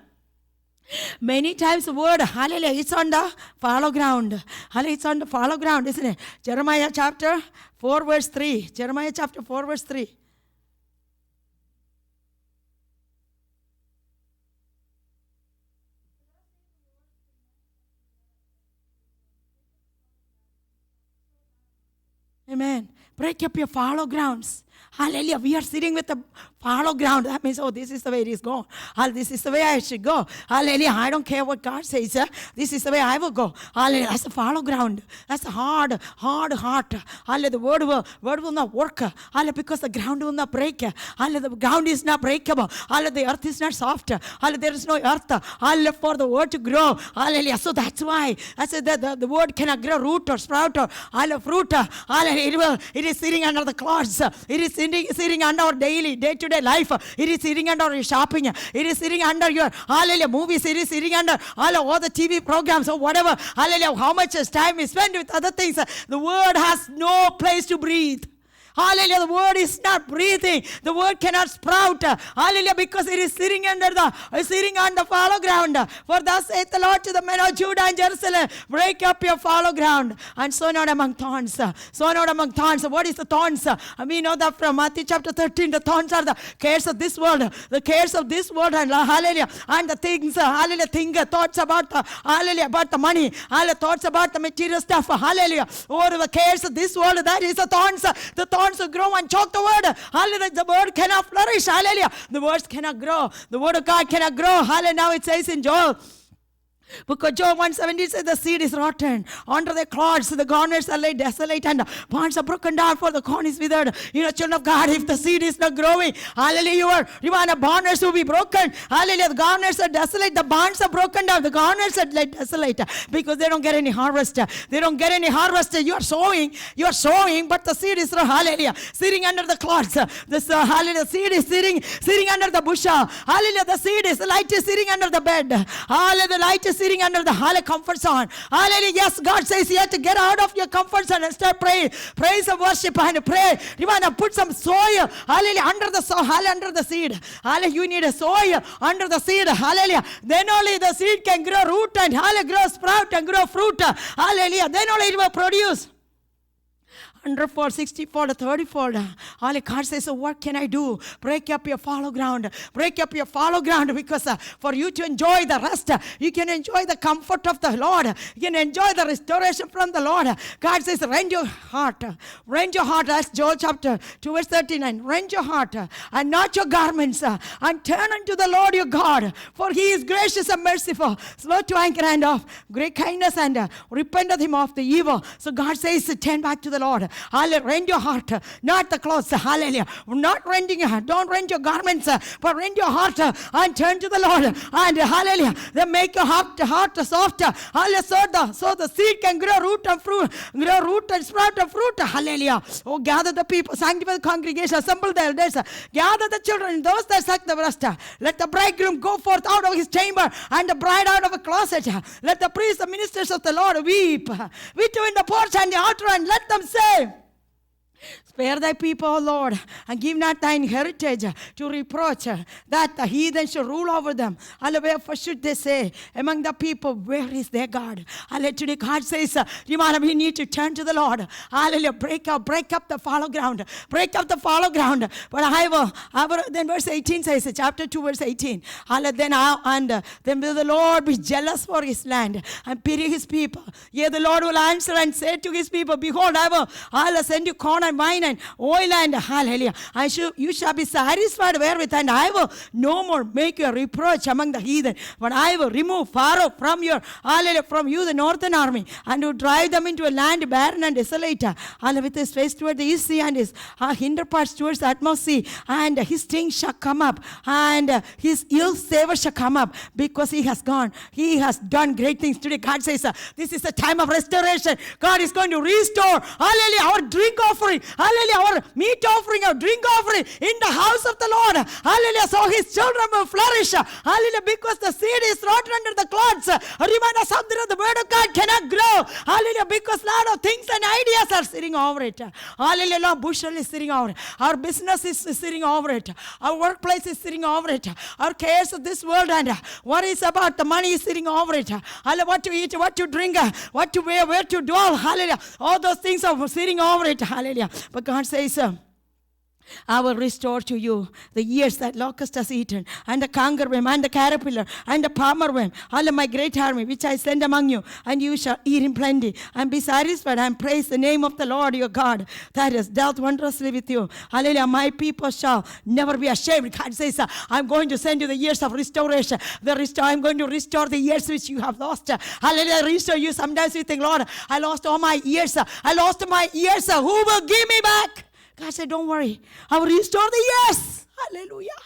Many times the word, hallelujah, it's on the fallow ground. Hallelujah, it's on the fallow ground, isn't it? Jeremiah chapter 4 verse 3. Jeremiah chapter 4 verse 3. Amen. Break up your fallow grounds. Hallelujah. We are sitting with the fallow ground. That means, this is the way it is going. This is the way I should go. Hallelujah. I don't care what God says. This is the way I will go. Hallelujah. That's the fallow ground. That's a hard heart. Hallelujah. The word will not work. Hallelujah. Because the ground will not break. Hallelujah. The ground is not breakable. Hallelujah. The earth is not soft. Hallelujah. There is no earth. Hallelujah. For the word to grow. Hallelujah. So that's why I said that the word cannot grow root or sprout or hallelujah, fruit. Hallelujah. It is sitting under the clods. It is sitting under our day-to-day life. It is sitting under your shopping. It is sitting under your hallelujah movies. It is sitting under all the TV programs or whatever. Hallelujah. How much time we spend with other things. The word has no place to breathe. Hallelujah. The word is not breathing. The word cannot sprout. Hallelujah. Because it is sitting on the fallow ground. For thus saith the Lord to the men of Judah and Jerusalem, break up your fallow ground and sow not among thorns. Sow not among thorns. What is the thorns? We know that from Matthew chapter 13. The thorns are the cares of this world. The cares of this world and hallelujah. And the things, hallelujah, thoughts about hallelujah, about the money. Hallelujah, thoughts about the material stuff. Hallelujah. Or the cares of this world. That is the thorns. The thorns to grow and choke the word. Hallelujah. The word cannot flourish. Hallelujah. The words cannot grow. The word of God cannot grow. Hallelujah. Now it says in Joel. Because Joel 1:17 says the seed is rotten under the clods, the garners are laid desolate, and the barns are broken down, for the corn is withered. Children of God, if the seed is not growing, hallelujah, the barns will be broken. Hallelujah, the garners are desolate, the barns are broken down, the garners are laid desolate, because they don't get any harvest. They don't get any harvest. You are sowing, but the seed is, hallelujah, sitting under the clods. Hallelujah, the seed is sitting under the bushel. Hallelujah, the light is sitting under the bed. Hallelujah, the light is sitting under the comfort zone. Hallelujah. Yes, God says you have to get out of your comfort zone and start praying. Praise and worship and pray. You want to put some soil, hallelujah, under the soil, hallelujah, under the seed. Hallelujah. You need a soil under the seed. Hallelujah. Then only the seed can grow root and hallelujah, grow sprout and grow fruit. Hallelujah. Then only it will produce 100-fold, 60-fold, 30-fold. All God says, so what can I do? Break up your fallow ground. Break up your fallow ground, because for you to enjoy the rest, you can enjoy the comfort of the Lord. You can enjoy the restoration from the Lord. God says, rend your heart. Rend your heart. That's Joel chapter 2 verse 39. Rend your heart and not your garments, and turn unto the Lord your God, for he is gracious and merciful, slow to anger and of great kindness, and repenteth him of the evil. So God says, turn back to the Lord. Hallelujah. Rend your heart, not the clothes. Hallelujah. Not rending your heart. Don't rend your garments, but rend your heart and turn to the Lord. And hallelujah. Then make your heart soft. Hallelujah. So the seed can grow root and fruit, grow root and sprout and fruit. Hallelujah. Oh, gather the people, sanctify the congregation, assemble the elders, gather the children, those that suck the breast. Let the bridegroom go forth out of his chamber, and the bride out of a closet. Let the priests, the ministers of the Lord, weep between the porch and the altar, and let them say, spare thy people, O Lord, and give not thine heritage to reproach, that the heathen should rule over them. Hallelujah. Wherefore should they say among the people, where is their God? Hallelujah. Today God says, we need to turn to the Lord. Hallelujah. Break up the fallow ground. Break up the fallow ground. But I will, then verse 18 says, chapter 2 verse 18. Hallelujah. Then will the Lord be jealous for his land and pity his people. Yea, the Lord will answer and say to his people, behold, I will send you corn and wine and oil, and hallelujah, you shall be satisfied wherewith, and I will no more make you a reproach among the heathen, but I will remove Pharaoh from you the northern army, and will drive them into a land barren and desolate, with his face toward the east sea, and his hinder parts towards the utmost sea, and his stings shall come up, and his ill savor shall come up, because he has done great things. Today God says, this is a time of restoration. God is going to restore, hallelujah, our drink offering, hallelujah, our meat offering, our drink offering in the house of the Lord. Hallelujah. So his children will flourish. Hallelujah. Because the seed is rotten under the clods. The word of God cannot grow. Hallelujah. Because a lot of things and ideas are sitting over it. Hallelujah. Lord, bushel is sitting over it. Our business is sitting over it. Our workplace is sitting over it. Our cares of this world and worries about the money is sitting over it. Hallelujah. What to eat, what to drink, what to wear, where to dwell. Hallelujah. All those things are sitting over it. Hallelujah. But God says, I will restore to you the years that locust has eaten, and the cankerworm, and the caterpillar, and the palmer worm, all of my great army, which I send among you, and you shall eat in plenty, and be satisfied, and praise the name of the Lord your God, that has dealt wondrously with you. Hallelujah. My people shall never be ashamed. God says, I'm going to send you the years of restoration. I'm going to restore the years which you have lost. Hallelujah. Restore you. Sometimes we think, Lord, I lost all my years. I lost my years. Who will give me back? God said, don't worry. I will restore the years. Hallelujah.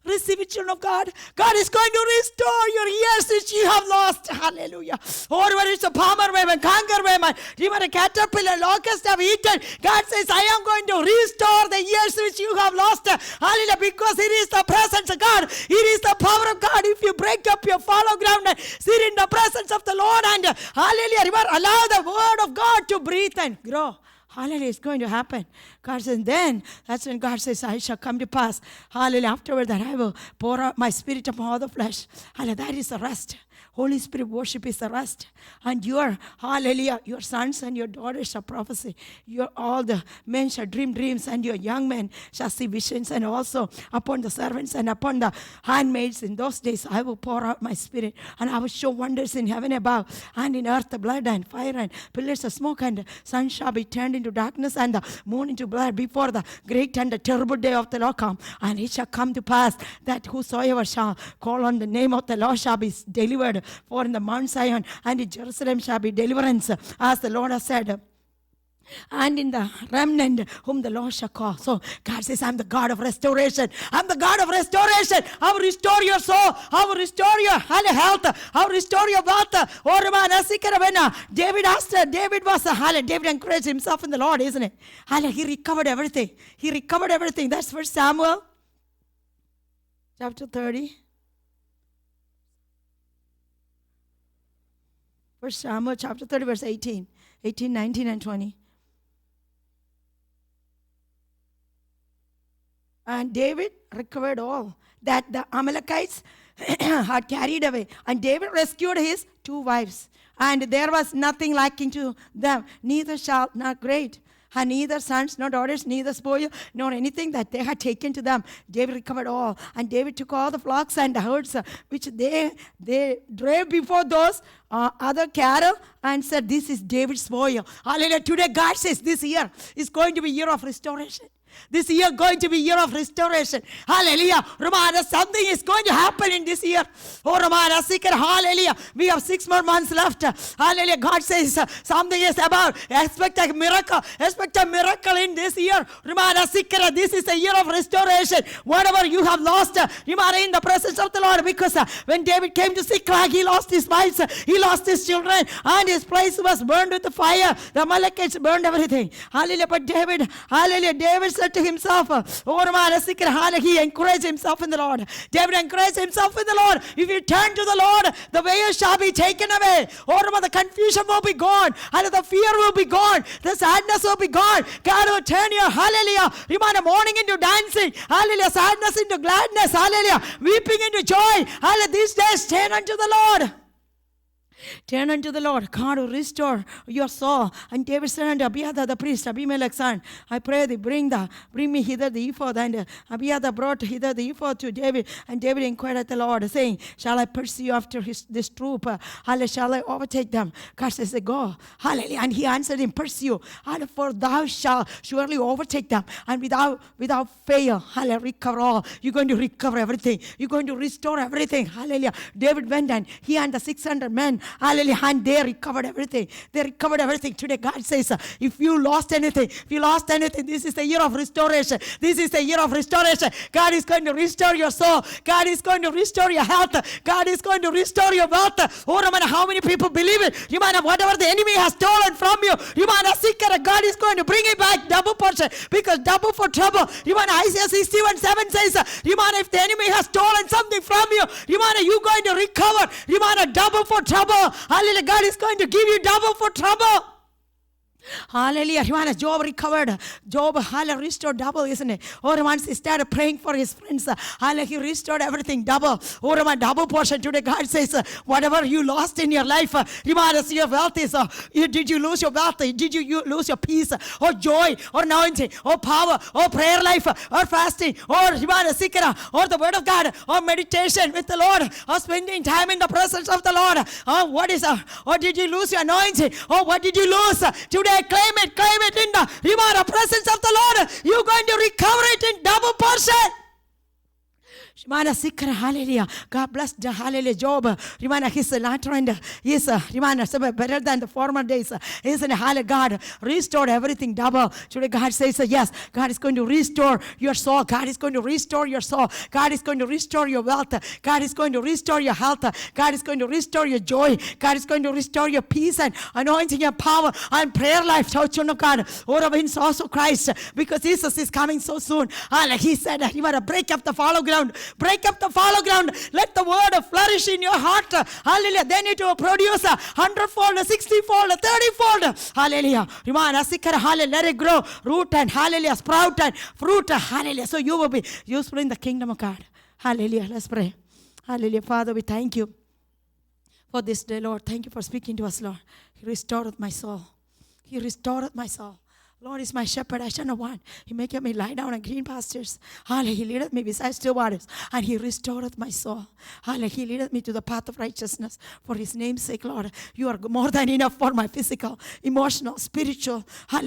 Receive it, children of God. God is going to restore your years which you have lost. Hallelujah. Or whether it's a palmer worm and canker worm and even a caterpillar, locust have eaten. God says, I am going to restore the years which you have lost. Hallelujah. Because it is the presence of God. It is the power of God. If you break up your fallow ground and sit in the presence of the Lord and hallelujah, allow the word of God to breathe and grow. Hallelujah, it's going to happen. God says, then, that's when God says, I shall come to pass. Hallelujah, afterward that I will pour out my spirit upon all the flesh. Hallelujah, that is the rest. Holy Spirit worship is the rest. And hallelujah, your sons and your daughters shall prophesy. All the men shall dream dreams, and your young men shall see visions. And also upon the servants and upon the handmaids in those days, I will pour out my spirit. And I will show wonders in heaven above, and in earth the blood and fire and pillars of smoke. And the sun shall be turned into darkness, and the moon into blood, before the great and the terrible day of the Lord come. And it shall come to pass that whosoever shall call on the name of the Lord shall be delivered. For in the Mount Zion and in Jerusalem shall be deliverance, as the Lord has said. And in the remnant whom the Lord shall call. So God says, I'm the God of restoration. I'm the God of restoration. I will restore your soul. I will restore your health. I will restore your wealth. David encouraged himself in the Lord, isn't it? He recovered everything. He recovered everything. That's 1 Samuel chapter 30. First Samuel chapter 30, verse 18, 19, and 20. And David recovered all that the Amalekites had carried away. And David rescued his 2 wives. And there was nothing lacking to them, neither child nor great, and neither sons nor daughters, neither spoil, nor anything that they had taken to them. David recovered all. And David took all the flocks and the herds which they drave before those other cattle and said, this is David's spoil. Hallelujah. Today God says this year is going to be a year of restoration. This year going to be a year of restoration. Hallelujah. Ramana, something is going to happen in this year. Oh, Ramana, Sikar, hallelujah. We have 6 more months left. Hallelujah. God says something is about. Expect a miracle. Expect a miracle in this year. Ramana, Sikar, this is a year of restoration. Whatever you have lost, Ramana, in the presence of the Lord. Because when David came to Ziklag, he lost his wives, he lost his children, and his place was burned with the fire. The Amalekites burned everything. Hallelujah. But David, hallelujah, David said to himself, he encouraged himself in the Lord. David encouraged himself in the Lord. If you turn to the Lord, the veil shall be taken away. The confusion will be gone. And the fear will be gone. The sadness will be gone. God will turn your hallelujah, mourning into dancing. Hallelujah, sadness into gladness. Hallelujah, weeping into joy. Hallelujah, these days turn unto the Lord. Turn unto the Lord. God will restore your soul. And David said unto Abiathar the priest, Abimelech's son, I pray thee, bring me hither the ephod. And Abiathar brought hither the ephod to David. And David inquired at the Lord, saying, shall I pursue after this troop? Hallelujah, shall I overtake them? God says, go. Hallelujah. And he answered him, pursue. Hallelujah, for thou shalt surely overtake them. And without fail, hallelujah, recover all. You're going to recover everything. You're going to restore everything. Hallelujah. David went and he and the 600 men, hallelujah, and they recovered everything. They recovered everything. Today God says, if you lost anything, this is the year of restoration. This is the year of restoration. God is going to restore your soul. God is going to restore your health. God is going to restore your wealth. Oh, no matter how many people believe it, you might have whatever the enemy has stolen from you, you might have seek it, God is going to bring it back double portion, because double for trouble. You might Isaiah 61:7 says, you might if the enemy has stolen something from you, you might you're going to recover. You might double for trouble. Hallelujah. God is going to give you double for trouble. Hallelujah. Job recovered. Job, hallelujah, restored double, isn't it? Once he started praying for his friends, hallelujah, he restored everything double. Double portion. Today God says, whatever you lost in your life, your wealth is, did you lose your wealth? Did you lose your peace or joy or anointing or power or prayer life or fasting or sikra or the word of God or meditation with the Lord or spending time in the presence of the Lord? Or did you lose your anointing? Or what did you lose? Today claim it in the presence of the Lord. You're going to recover it in double portion. Hallelujah. God bless the hallelujah Job. His latter end is better than the former days. Isn't hallelujah? God restored everything double. Today God says yes, God is going to restore your soul. God is going to restore your soul. God is going to restore your wealth. God is going to restore your health. God is going to restore your joy. God is going to restore your peace and anointing and power and prayer life. Children of God, also Christ, because Jesus is coming so soon. He said that you want to break up the fallow ground. Break up the fallow ground. Let the word flourish in your heart. Hallelujah. Then it will produce 100-fold, 60-fold, 30-fold. Hallelujah. Hallelujah. Let it grow. Root and hallelujah. Sprout and fruit. Hallelujah. So you will be useful in the kingdom of God. Hallelujah. Let's pray. Hallelujah. Father, we thank you for this day, Lord. Thank you for speaking to us, Lord. He restored my soul. He restored my soul. Lord is my shepherd, I shall not want. He maketh me lie down in green pastures. Hallelujah. He leadeth me beside still waters. And he restoreth my soul. Hallelujah. He leadeth me to the path of righteousness. For his name's sake, Lord. You are more than enough for my physical, emotional, spiritual. Hallelujah.